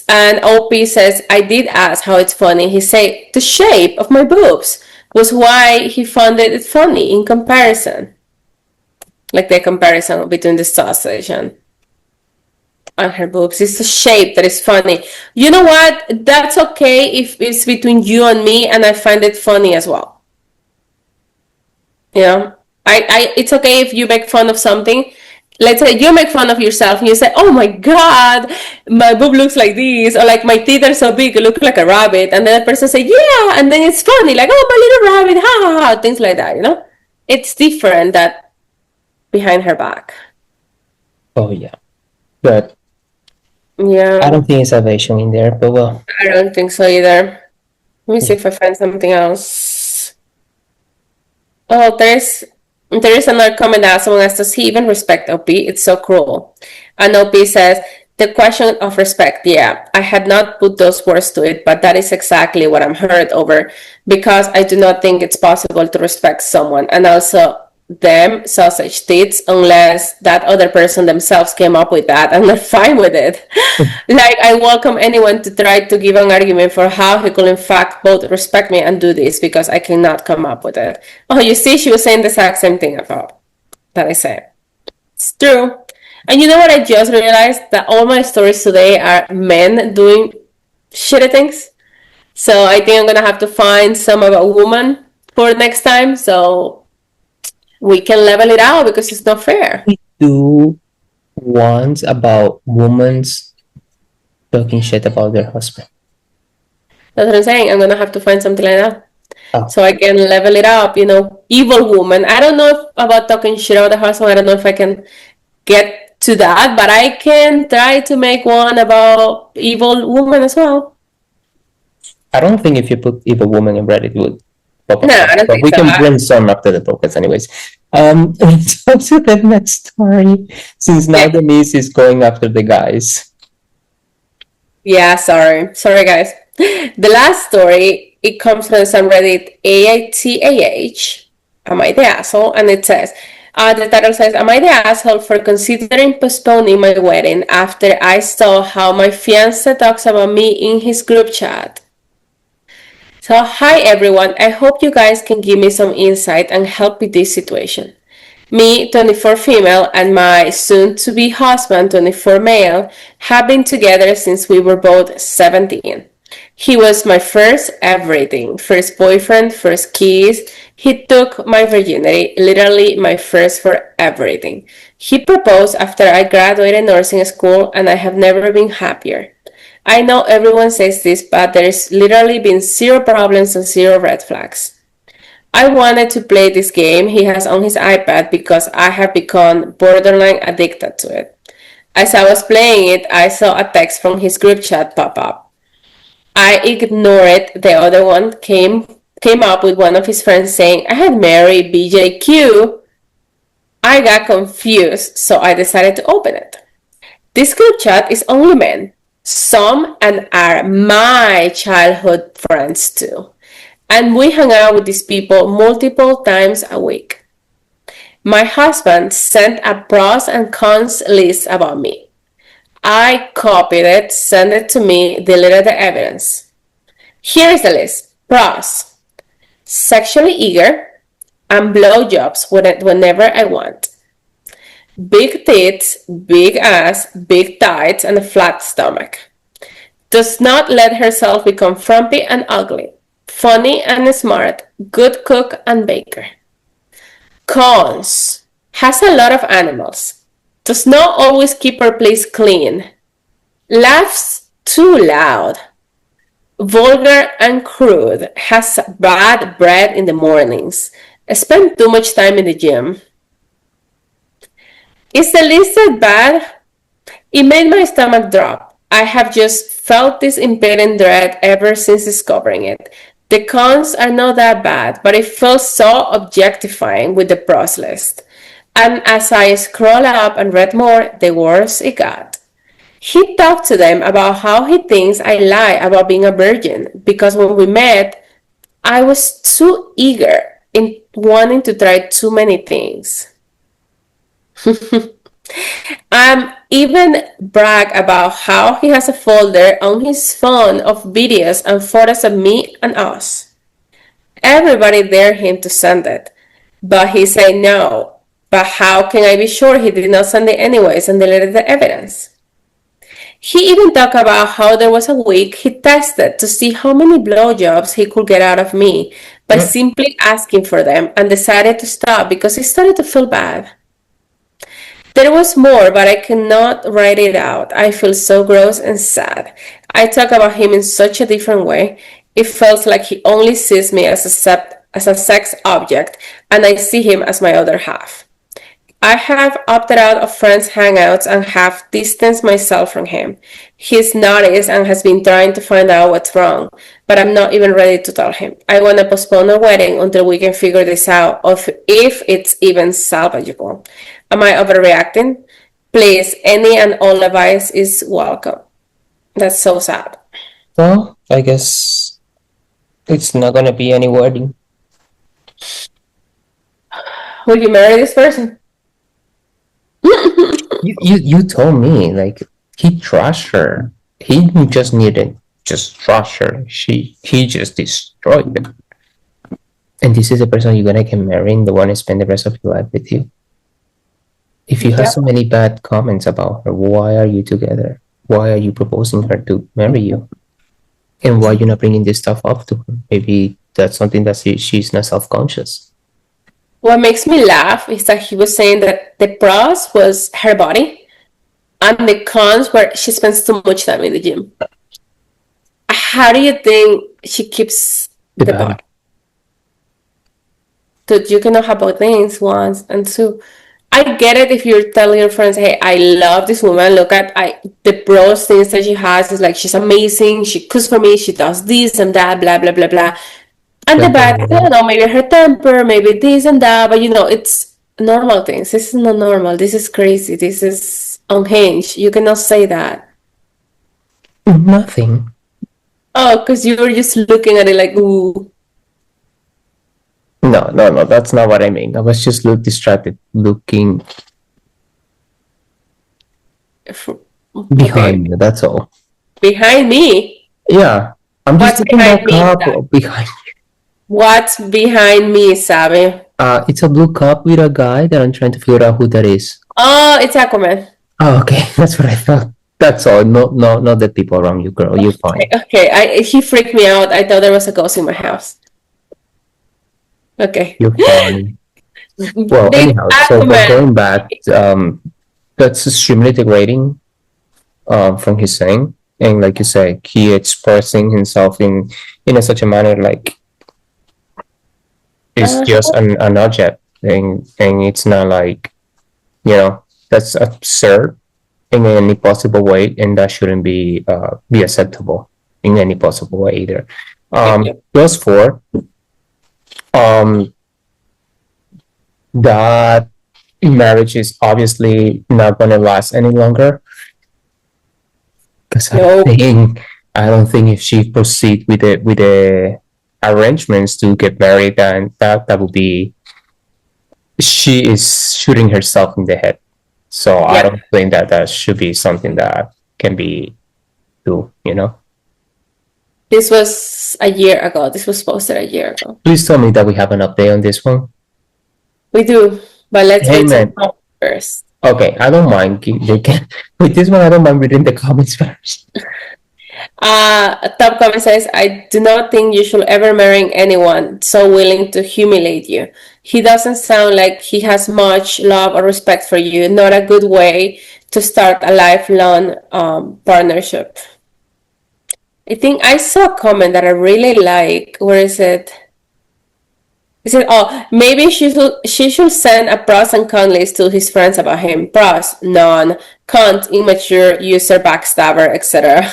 And OP says, I did ask how it's funny. He said, the shape of my boobs was why he found it funny in comparison. Like the comparison between the sausage and her boobs. It's the shape that is funny. You know what? That's okay if it's between you and me and I find it funny as well. You know? It's okay if you make fun of something. Let's say you make fun of yourself and you say, oh my god, my boob looks like this, or like my teeth are so big, it looks like a rabbit, and then the person say, yeah, and then it's funny, like, oh, my little rabbit, ha ha ha, things like that, you know? It's different that behind her back. Oh yeah. But yeah, I don't think it's salvation in there, but well. I don't think so either. Let me see if I find something else. Oh, there is another comment that someone asked, does he even respect OP? It's so cruel. And OP says, the question of respect, yeah, I had not put those words to it, but that is exactly what I'm hurt over, because I do not think it's possible to respect someone. And also, them sausage tits unless that other person themselves came up with that and they're fine with it. Like, I welcome anyone to try to give an argument for how he could in fact both respect me and do this because I cannot come up with it. Oh, you see, she was saying the exact same thing about that I said. It's true. And you know what I just realized? That all my stories today are men doing shitty things. So I think I'm gonna have to find some of a woman for next time so we can level it out because it's not fair. We do ones about women's talking shit about their husband. That's what I'm saying. I'm gonna have to find something like that. Oh. So I can level it up, evil woman. I don't know if, about talking shit about the husband. I don't know if I can get to that, but I can try to make one about evil woman as well. I don't think if you put evil woman in Reddit, it would pop up. No, I don't But think we so. can brainstorm after the podcast, anyways. Let's go to the next story, since now Denise is going after the guys. Yeah, sorry guys. The last story, it comes from the subreddit AITAH. Am I the asshole? And it says, the title says, am I the asshole for considering postponing my wedding after I saw how my fiance talks about me in his group chat? So, hi everyone. I hope you guys can give me some insight and help with this situation. Me, 24 female, and my soon-to-be husband, 24 male, have been together since we were both 17. He was my first everything, first boyfriend, first kiss. He took my virginity, literally my first for everything. He proposed after I graduated nursing school, and I have never been happier. I know everyone says this, but there's literally been zero problems and zero red flags. I wanted to play this game he has on his iPad because I have become borderline addicted to it. As I was playing it, I saw a text from his group chat pop up. I ignored it. The other one came up with one of his friends saying, I had married BJQ. I got confused, so I decided to open it. This group chat is only men. Some and are my childhood friends too. And we hang out with these people multiple times a week. My husband sent a pros and cons list about me. I copied it, sent it to me, deleted the evidence. Here is the list. Pros: sexually eager and blowjobs whenever I want. Big tits, big ass, big thighs, and a flat stomach. Does not let herself become frumpy and ugly. Funny and smart. Good cook and baker. Cons: has a lot of animals. Does not always keep her place clean. Laughs too loud. Vulgar and crude. Has bad breath in the mornings. Spend too much time in the gym. Is the list that bad? It made my stomach drop. I have just felt this impending dread ever since discovering it. The cons are not that bad, but it feels so objectifying with the pros list. And as I scroll up and read more, the worse it got. He talked to them about how he thinks I lie about being a virgin because when we met, I was too eager in wanting to try too many things. Even brag about how he has a folder on his phone of videos and photos of me and us. Everybody dared him to send it, but he said no. But how can I be sure he did not send it anyways and deleted the evidence? He even talked about how there was a week he tested to see how many blowjobs he could get out of me by simply asking for them and decided to stop because he started to feel bad. There was more, but I cannot write it out. I feel so gross and sad. I talk about him in such a different way. It feels like he only sees me as a sex object, and I see him as my other half. I have opted out of friends' hangouts and have distanced myself from him. He's noticed and has been trying to find out what's wrong, but I'm not even ready to tell him. I want to postpone our wedding until we can figure this out, if it's even salvageable. Am I overreacting? Please, any and all advice is welcome. That's so sad. Well, I guess it's not gonna be any wedding. Will you marry this person? You told me like he trashed her. He just needed just trash her. He just destroyed it. And this is the person you're gonna get married and the one to spend the rest of your life with you. If you have Yeah. so many bad comments about her, why are you together? Why are you proposing her to marry you? And why you're not bringing this stuff up to her? Maybe that's something that she's not self-conscious. What makes me laugh is that he was saying that the pros was her body and the cons were she spends too much time in the gym. How do you think she keeps The the body. body? Dude, you cannot have both things once and two. I get it if you're telling your friends, "Hey, I love this woman. Look at the pros things that she has. Is like she's amazing. She cooks for me. She does this and that. Blah blah blah blah." And the But bad, I don't know, maybe her temper, maybe this and that. But it's normal things. This is not normal. This is crazy. This is unhinged. You cannot say that. nothing. Oh, because you were just looking at it like, ooh. No. That's not what I mean. I was just distracted, looking behind Okay, you. That's all. behind me. Yeah, I'm just What's looking behind back me? up behind. What's behind me, Sabi? It's a blue cup with a guy that I'm trying to figure out who that is. Oh, it's Aquaman. Oh, okay, that's what I thought. That's all. No, not the people around you, girl. You're Okay, fine. okay. He freaked me out. I thought there was a ghost in my house. Okay. You're fine. Well, This anyhow, but Aquaman. going back, that's extremely degrading. From his saying, and like you say, he expressing himself in such a manner like it's just an object, and it's not like that's absurd in any possible way, and that shouldn't be acceptable in any possible way either. Plus four, um, that marriage is obviously not going to last any longer because No. I don't think if she proceed with the arrangements to get married, then that would be she is shooting herself in the head. So I Yeah. don't think that should be something that can be do. This was a year ago. This was posted a year ago. Please tell me that we have an update on this one. We do, but let's Hey read some man. comments first. Okay, I don't mind. They can with this one. I don't mind reading the comments first. A top comment says, I do not think you should ever marry anyone so willing to humiliate you. He doesn't sound like he has much love or respect for you. Not a good way to start a lifelong partnership. I think I saw a comment that I really like. Where is it? He said, "Oh, maybe she should send a pros and cons list to his friends about him. Pros, none. Cons, immature, user, backstabber, etc."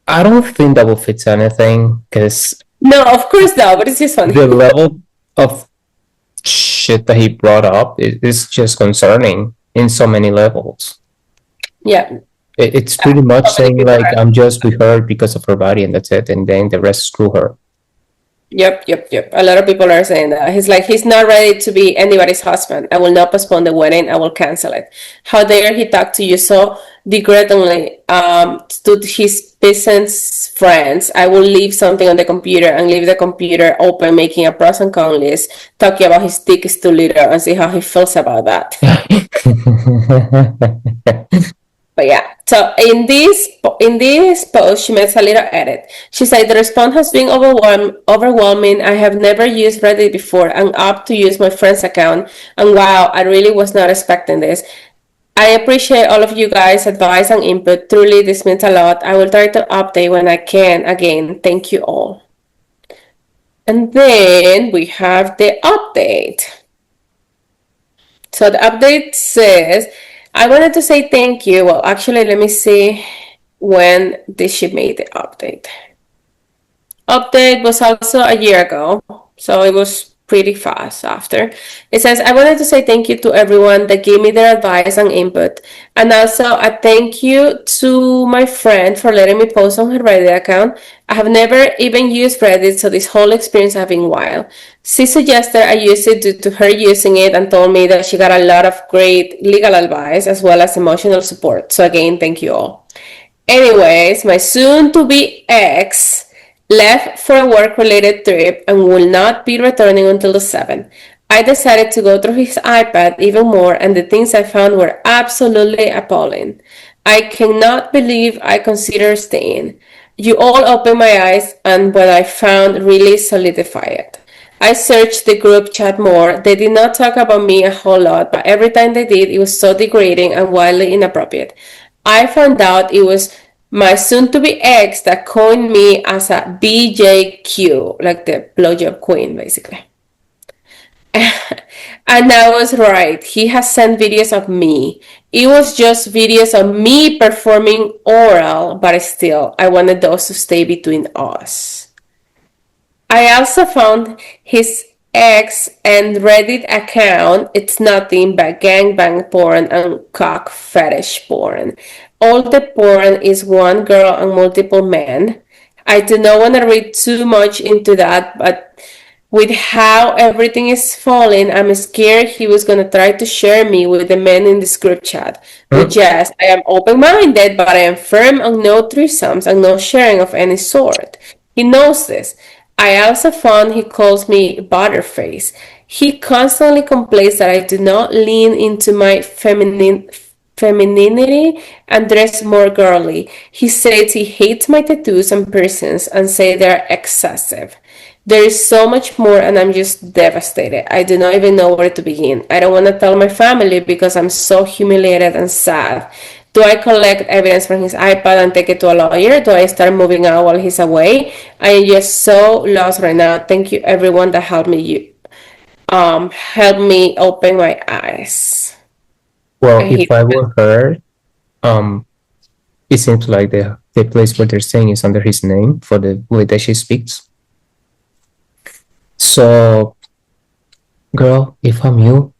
I don't think that will fix anything because No, of course not. But it's just funny. the level of shit that he brought up is just concerning in so many levels. Yeah, It's pretty much so many saying people like are. I'm just with her because of her body and that's it, and then the rest screw her. Yep. A lot of people are saying that. He's like, he's not ready to be anybody's husband. I will not postpone the wedding. I will cancel it. How dare he talk to you so degradingly to his business friends? I will leave something on the computer and leave the computer open, making a pros and cons list, talking about his dick is too little and see how he feels about that. But yeah, so in this post, she makes a little edit. She said the response has been overwhelming. I have never used Reddit before. I'm up to use my friend's account, and wow, I really was not expecting this. I appreciate all of you guys' advice and input. Truly, this means a lot. I will try to update when I can. Again, thank you all. And then we have the update. So the update says, I wanted to say thank you. Well, actually, let me see when did she make the update. Update was also a year ago. So it was pretty fast after. It says, I wanted to say thank you to everyone that gave me their advice and input. And also a thank you to my friend for letting me post on her Reddit account. I have never even used Reddit, so this whole experience has been wild. She suggested I use it due to her using it and told me that she got a lot of great legal advice as well as emotional support. So again, thank you all. Anyways, my soon-to-be ex left for a work-related trip and will not be returning until the 7th. I decided to go through his iPad even more, and the things I found were absolutely appalling. I cannot believe I considered staying. You all opened my eyes, and what I found really solidified it. I searched the group chat more. They did not talk about me a whole lot, but every time they did, it was so degrading and wildly inappropriate. I found out it was my soon-to-be ex that coined me as a BJQ, like the blowjob queen, basically. And I was right. He has sent videos of me. It was just videos of me performing oral, but still, I wanted those to stay between us. I also found his ex and Reddit account. It's nothing but gangbang porn and cock fetish porn. All the porn is one girl and multiple men. I do not want to read too much into that, but with how everything is falling, I'm scared he was going to try to share me with the men in this group chat. But yes, I am open-minded, but I am firm on no threesomes and no sharing of any sort. He knows this. I also found he calls me Butterface. He constantly complains that I do not lean into my femininity and dress more girly. He says he hates my tattoos and piercings and say they're excessive. There is so much more, and I'm just devastated. I do not even know where to begin. I don't want to tell my family because I'm so humiliated and sad. Do I collect evidence from his iPad and take it to a lawyer? Do I start moving out while he's away? I am just so lost right now. Thank you, everyone that helped me. Help me open my eyes. Well, if I were her, it seems like the place where they're staying is under his name for the way that she speaks. So, girl, if I'm you,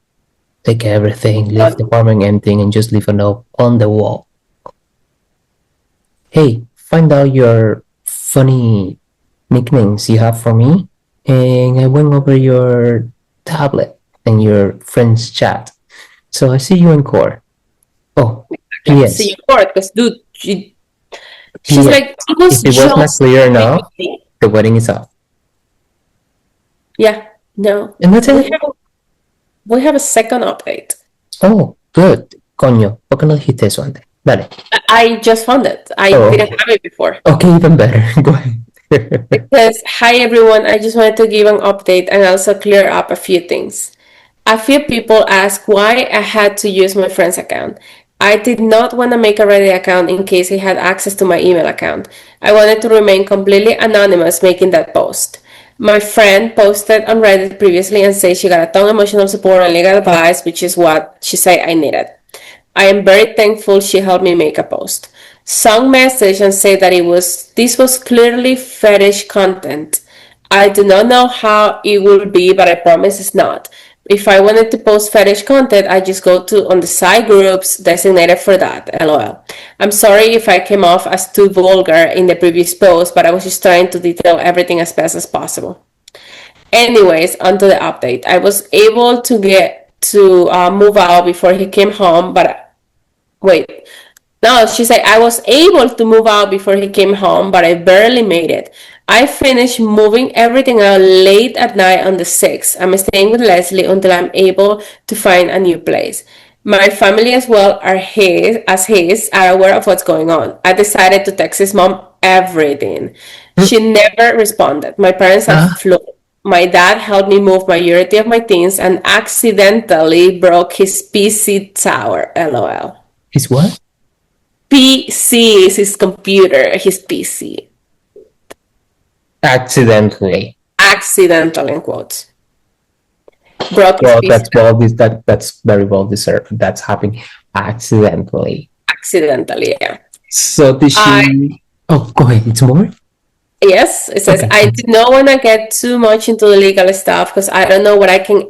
take everything, leave the apartment empty, and just leave a note on the wall. Hey, find out your funny nicknames you have for me, and I went over your tablet and your friends chat. So I see you in court. Oh, yes. See you in court, because dude, she's like, it was if it was not clear enough, the wedding is off. Yeah, no. And that's it. We have a second update. Oh, good. Coño, ¿por qué no dijiste eso antes? Dale. I just found it. I didn't have it before. Okay, even better. Go ahead. Because, hi everyone, I just wanted to give an update and also clear up a few things. A few people asked why I had to use my friend's account. I did not want to make a Reddit account in case he had access to my email account. I wanted to remain completely anonymous making that post. My friend posted on Reddit previously and said she got a ton of emotional support and legal advice, which is what she said I needed. I am very thankful she helped me make a post. Some message and said that this was clearly fetish content. I do not know how it will be, but I promise it's not. If I wanted to post fetish content, I just go to on the side groups designated for that, lol. I'm sorry if I came off as too vulgar in the previous post, but I was just trying to detail everything as best as possible. Anyways, onto the update. I was able to get to move out before he came home, but wait. No, she said I was able to move out before he came home, but I barely made it. I finished moving everything out late at night on the 6th. I'm staying with Leslie until I'm able to find a new place. My family as well are are aware of what's going on. I decided to text his mom everything. She never responded. My parents are fluid. My dad helped me move majority of my things and accidentally broke his PC tower, lol. His what? PC is his computer, his PC. Accidentally in quotes. Broke his PC. That's very well deserved. That's happening accidentally. Accidentally, yeah. So did she? Oh, go ahead. It's more. Yes, it says Okay. I do not want to get too much into the legal stuff because I don't know what I can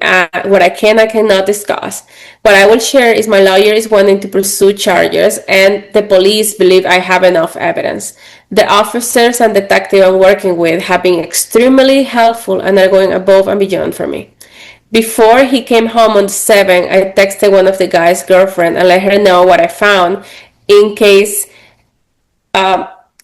what I cannot discuss. What I will share is my lawyer is wanting to pursue charges, and the police believe I have enough evidence. The officers and detective I'm working with have been extremely helpful and are going above and beyond for me. Before he came home on the 7th, I texted one of the guy's girlfriend and let her know what I found in case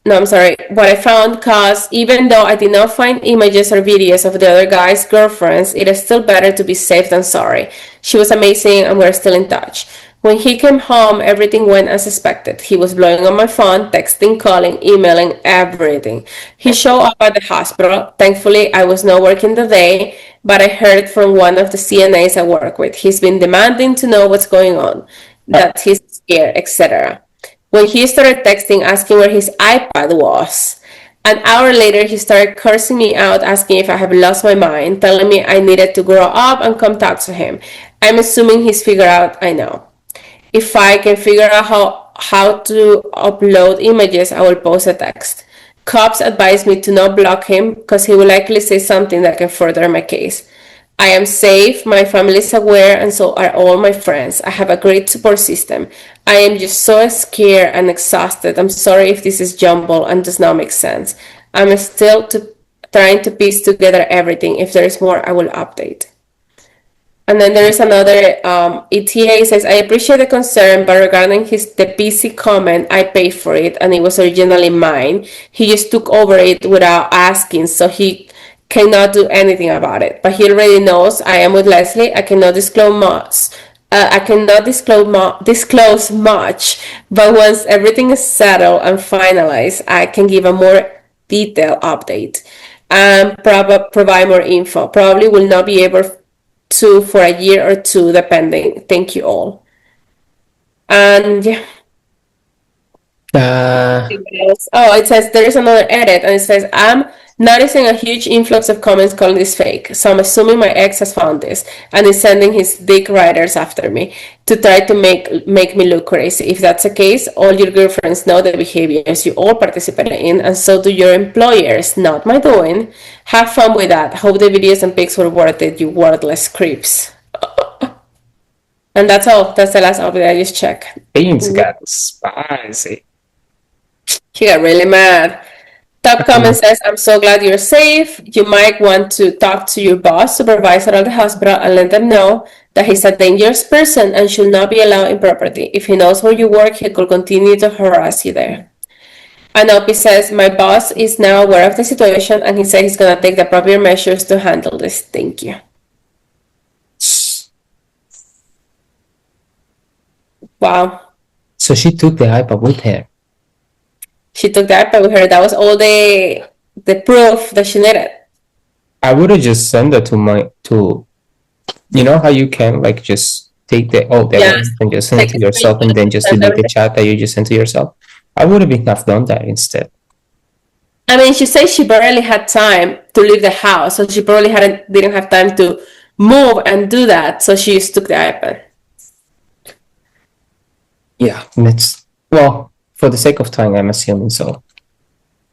no, I'm sorry, what I found, cause even though I did not find images or videos of the other guy's girlfriends, it is still better to be safe than sorry. She was amazing and we're still in touch. When he came home, everything went as expected. He was blowing on my phone, texting, calling, emailing, everything. He showed up at the hospital. Thankfully, I was not working the day, but I heard from one of the CNAs I work with. He's been demanding to know what's going on, that he's scared, etc. When he started texting asking where his iPad was, an hour later he started cursing me out, asking if I have lost my mind, telling me I needed to grow up and come talk to him. I'm assuming he's figured out I know. If I can figure out how to upload images, I will post a text. Cops advise me to not block him because he will likely say something that can further my case. I am safe, my family is aware, and so are all my friends. I have a great support system. I am just so scared and exhausted. I'm sorry if this is jumbled and does not make sense. I'm still trying to piece together everything. If there is more, I will update. And then there is another ETA says, I appreciate the concern, but regarding the PC comment, I paid for it and it was originally mine. He just took over it without asking, so he cannot do anything about it. But he already knows I am with Leslie. I cannot disclose much. Disclose much, but once everything is settled and finalized, I can give a more detailed update and provide more info. Probably will not be able to for a year or two, depending. Thank you all. And yeah. Oh, it says there is another edit, and it says I'm noticing a huge influx of comments calling this fake. So I'm assuming my ex has found this and is sending his dick riders after me to try to make me look crazy. If that's the case, all your girlfriends know the behaviors you all participated in, and so do your employers. Not my doing. Have fun with that. Hope the videos and pics were worth it, you worthless creeps. And that's all. That's the last update I just checked. Things got spicy. She got really mad. Top comment says, I'm so glad you're safe. You might want to talk to your boss, supervisor at the hospital, and let them know that he's a dangerous person and should not be allowed in property. If he knows where you work, he could continue to harass you there. And Opie says, my boss is now aware of the situation and he said he's going to take the appropriate measures to handle this. Thank you. Wow. So she took the iPad with her. She took the iPad with her. That was all the proof that she needed. I would have just sent it to you know how you can like just take the evidence and just send it to yourself and then just delete the chat that you just sent to yourself. I would have done that instead. I mean, she says she barely had time to leave the house, so she probably didn't have time to move and do that, so she just took the iPad. Yeah, for the sake of time, I'm assuming so.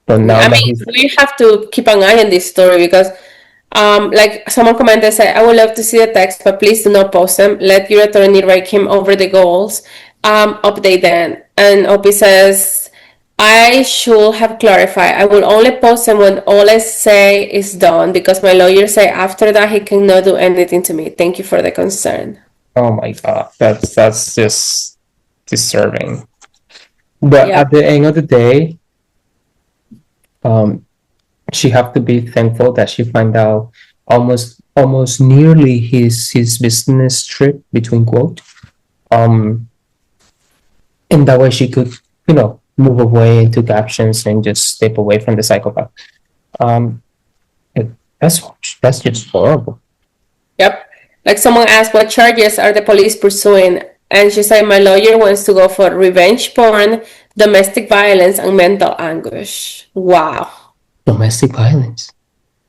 But now we have to keep an eye on this story because, like someone commented, said, I would love to see the text, but please do not post them. Let your attorney rake him over the goals. Update them. And Opie says, I should have clarified. I will only post them when all I say is done because my lawyer said after that he cannot do anything to me. Thank you for the concern. Oh my God, that's just disturbing. But at the end of the day, she have to be thankful that she find out almost nearly his business trip between quote. And that way she could, move away and took actions and just step away from the psychopath. That's just horrible. Yep. Like someone asked, what charges are the police pursuing? And she said, my lawyer wants to go for revenge porn, domestic violence, and mental anguish. Wow. Domestic violence.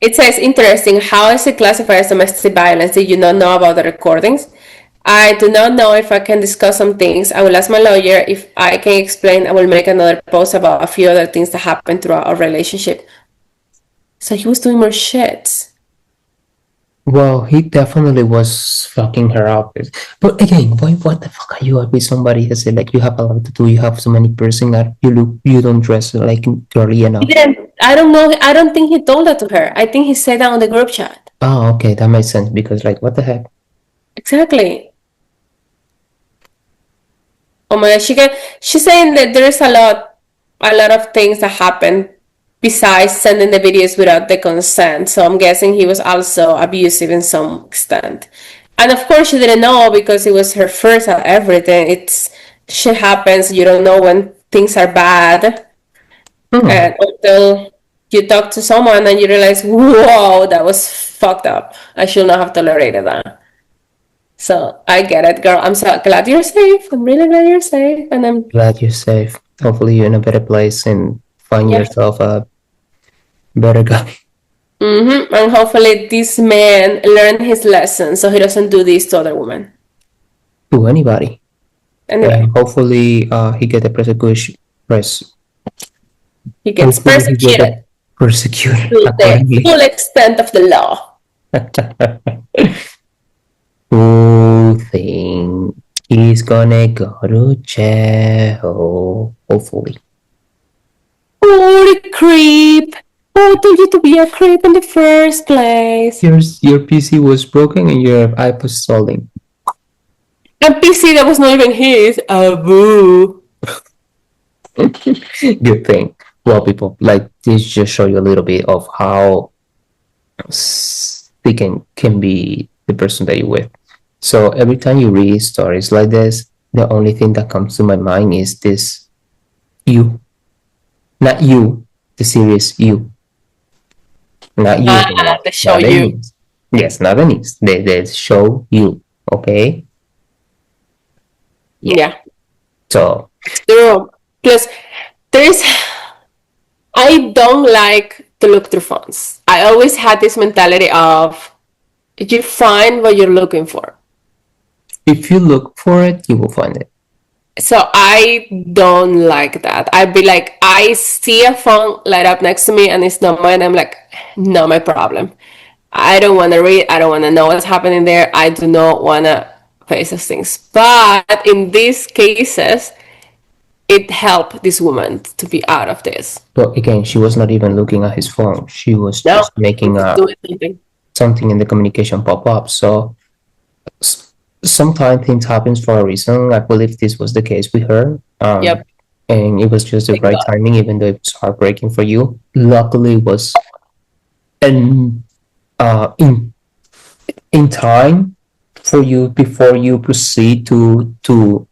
It says, interesting. How is it classified as domestic violence? Did you not know about the recordings? I do not know if I can discuss some things. I will ask my lawyer. If I can explain, I will make another post about a few other things that happened throughout our relationship. So he was doing more shit. Well, he definitely was fucking her up. But again, why? What the fuck are you up with somebody who said like you have a lot to do, you have so many person that you don't dress like girly He enough? didn't. I don't know. I don't think he told that to her. I think he said that on the group chat. Oh, okay, that makes sense because like what the heck? Exactly. Oh my god, she's saying that there is a lot of things that happen besides sending the videos without the consent. So I'm guessing he was also abusive in some extent. And of course she didn't know because it was her first at everything. It's shit happens, you don't know when things are bad. Hmm. And until you talk to someone and you realize, whoa, that was fucked up. I should not have tolerated that. So I get it, girl. I'm so glad you're safe. I'm really glad you're safe. And I'm, Glad you're safe. Hopefully you're in a better place and find yeah. yourself a better guy. And hopefully this man learned his lesson so he doesn't do this to other women. To anybody. And Anyway, hopefully he get a persecution press he gets hopefully he get a persecuted persecuted to the accordingly. full extent of the law. Who think he's gonna go to jail? Hopefully. Oh, the creep. Who told you to be a creep in the first place? Your PC was broken and your iPod stalling. And PC that was not even his. Boo. Good thing. Well, people, like this just show you a little bit of how thick can be the person that you're with. So every time you read stories like this, the only thing that comes to my mind is this you. Not you, the serious you. Not you, They show not the you. niece. Yes, not the niece. They show you. Okay? Yeah. So, True. Plus, there is. I don't like to look through phones. I always had this mentality of you find what you're looking for. if you look for it, you will find it. So I don't like that. I'd be like, I see a phone light up next to me and it's not mine. I'm like, not my problem. I don't want to read. I don't want to know what's happening there. I do not want to face those things. But in these cases, it helped this woman to be out of this. But again, she was not even looking at his phone. She was No, just making doing something. something in the communication pop up. So sometimes things happens for a reason. I believe this was the case with her. Yep. And it was just the Thank right God. timing, even though it was heartbreaking for you. Luckily, it was in uh, in in time for you before you proceed to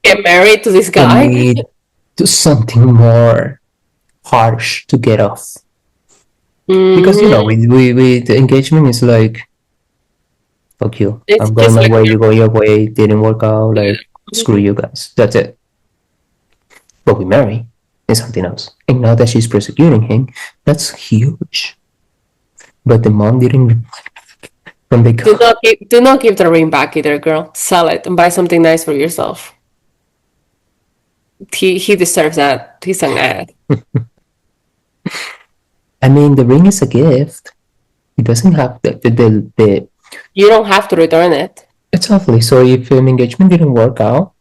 Get married to this guy. commit to something more harsh to get off. Because you know, with the engagement, it's like fuck you. It's I'm going just my like way, you go your way. Didn't work out. Like screw you guys. That's it. But we marry is something else. And now that she's persecuting him, that's huge. But the mom didn't reply when they do got. not do not give the ring back either, girl. Sell it and buy something nice for yourself. He deserves that. He's an ass. I mean, the ring is a gift. He doesn't have the You don't have to return it. exactly. So if an engagement didn't work out,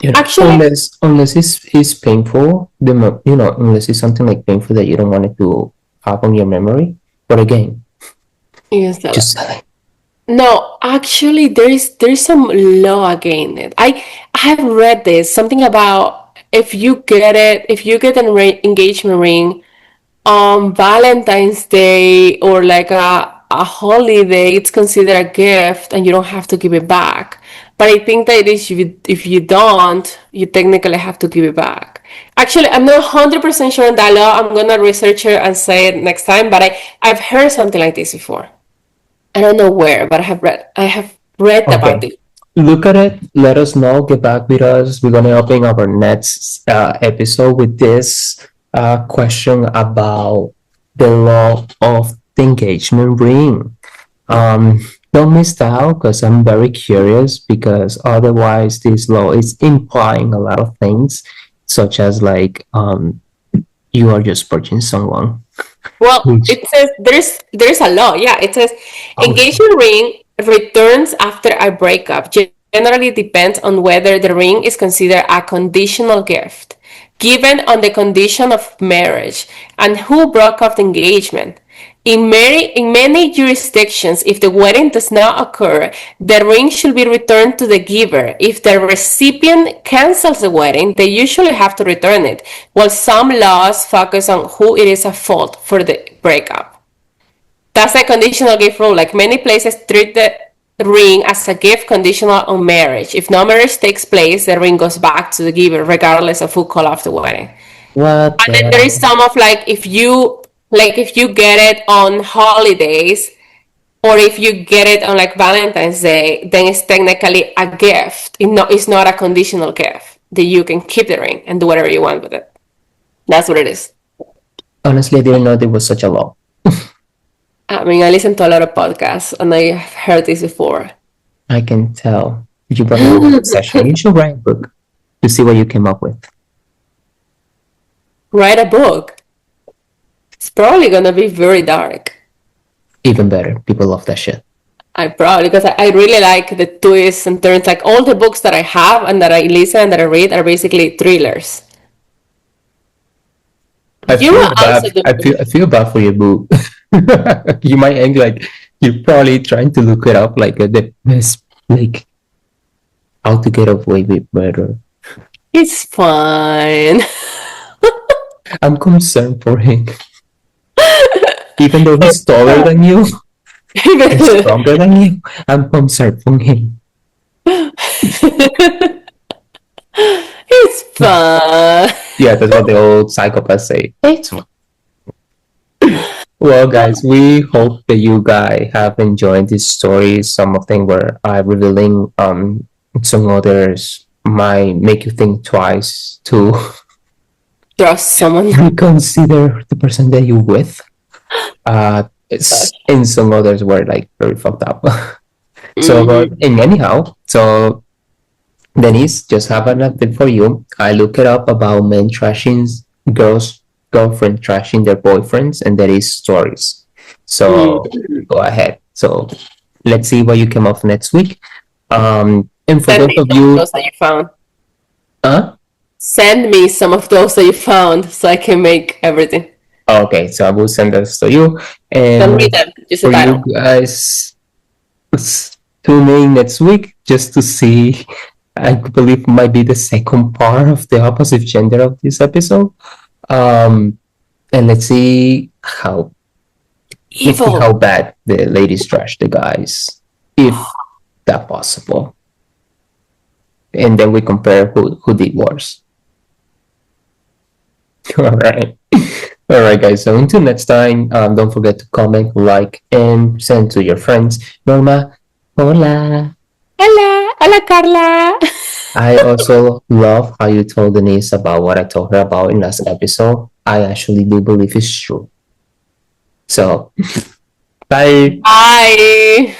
you know, Actually, unless it's painful, unless it's something like painful that you don't want it to have on your memory. But again, yes, just like no, actually, there's some law against it. I have read this something about if you get an engagement ring on Valentine's Day or like a holiday, it's considered a gift and you don't have to give it back. But I think that if you don't, you technically have to give it back. Actually, I'm not 100% sure on that law. I'm gonna research it and say it next time. But I've heard something like this before. I don't know where, but I have read about okay. it. Look at it. Let us know. Get back with us. We're gonna open up our next episode with this question about the law of the engagement ring. Um, don't miss out because I'm very curious because otherwise this law is implying a lot of things, such as like you are just purchasing someone. Well, Which, it says there's a law. Yeah, it says oh, engagement ring returns after a breakup generally depends on whether the ring is considered a conditional gift given on the condition of marriage and who broke off the engagement. In many jurisdictions, if the wedding does not occur, the ring should be returned to the giver. If the recipient cancels the wedding, they usually have to return it, while some laws focus on who it is at fault for the breakup. That's a conditional gift rule. Like many places treat the ring as a gift conditional on marriage. If no marriage takes place, the ring goes back to the giver, regardless of who called off the wedding. what And then there is the? some of if you get it on holidays or if you get it on like Valentine's Day, then it's technically a gift. It's not a conditional gift that you can keep the ring and do whatever you want with it. That's what it is. Honestly, I didn't know there was such a law. I mean, I listen to a lot of podcasts and I have heard this before. I can tell. You probably have an obsession. You should write a book to see what you came up with. Write a book. It's probably gonna be very dark. Even better. People love that shit. Because I really like the twists and turns. Like all the books that I have and that I listen and that I read are basically thrillers. I You feel will also bad. do. I feel bad for your boo. You might end like you're probably trying to look it up like the best like how to get away with murder. It's fine. I'm concerned for him. Even though he's taller than you and stronger than you, I'm concerned for him. It's fine. Yeah, that's what the old psychopaths say. It's fine. Well, guys, we hope that you guys have enjoyed these stories. Some of them were revealing. Some others might make you think twice to Trust someone. reconsider the person that you're with. And some others were like very fucked up. So, but and anyhow, so Denise, just have an update for you. I look it up about men trashing girlfriend trashing their boyfriends, and there is stories. So go ahead. So let's see what you come up next week. And for Send those me of some of you, those that you found. huh? Send me some of those that you found so I can make everything. Okay, so I will send this to you. Don't And read them, just the for you title. guys, tune in next week just to see. I believe might be the second part of the opposite gender of this episode. And let's see Evil. how bad the ladies trash the guys, if that possible. And then we compare who did worse. All right. All right, guys. So until next time, don't forget to comment, like, and send to your friends. Norma, hola. Hola. Hola, Carla. I also love how you told Denise about what I told her about in last episode. I actually do believe it's true. So, bye. Bye.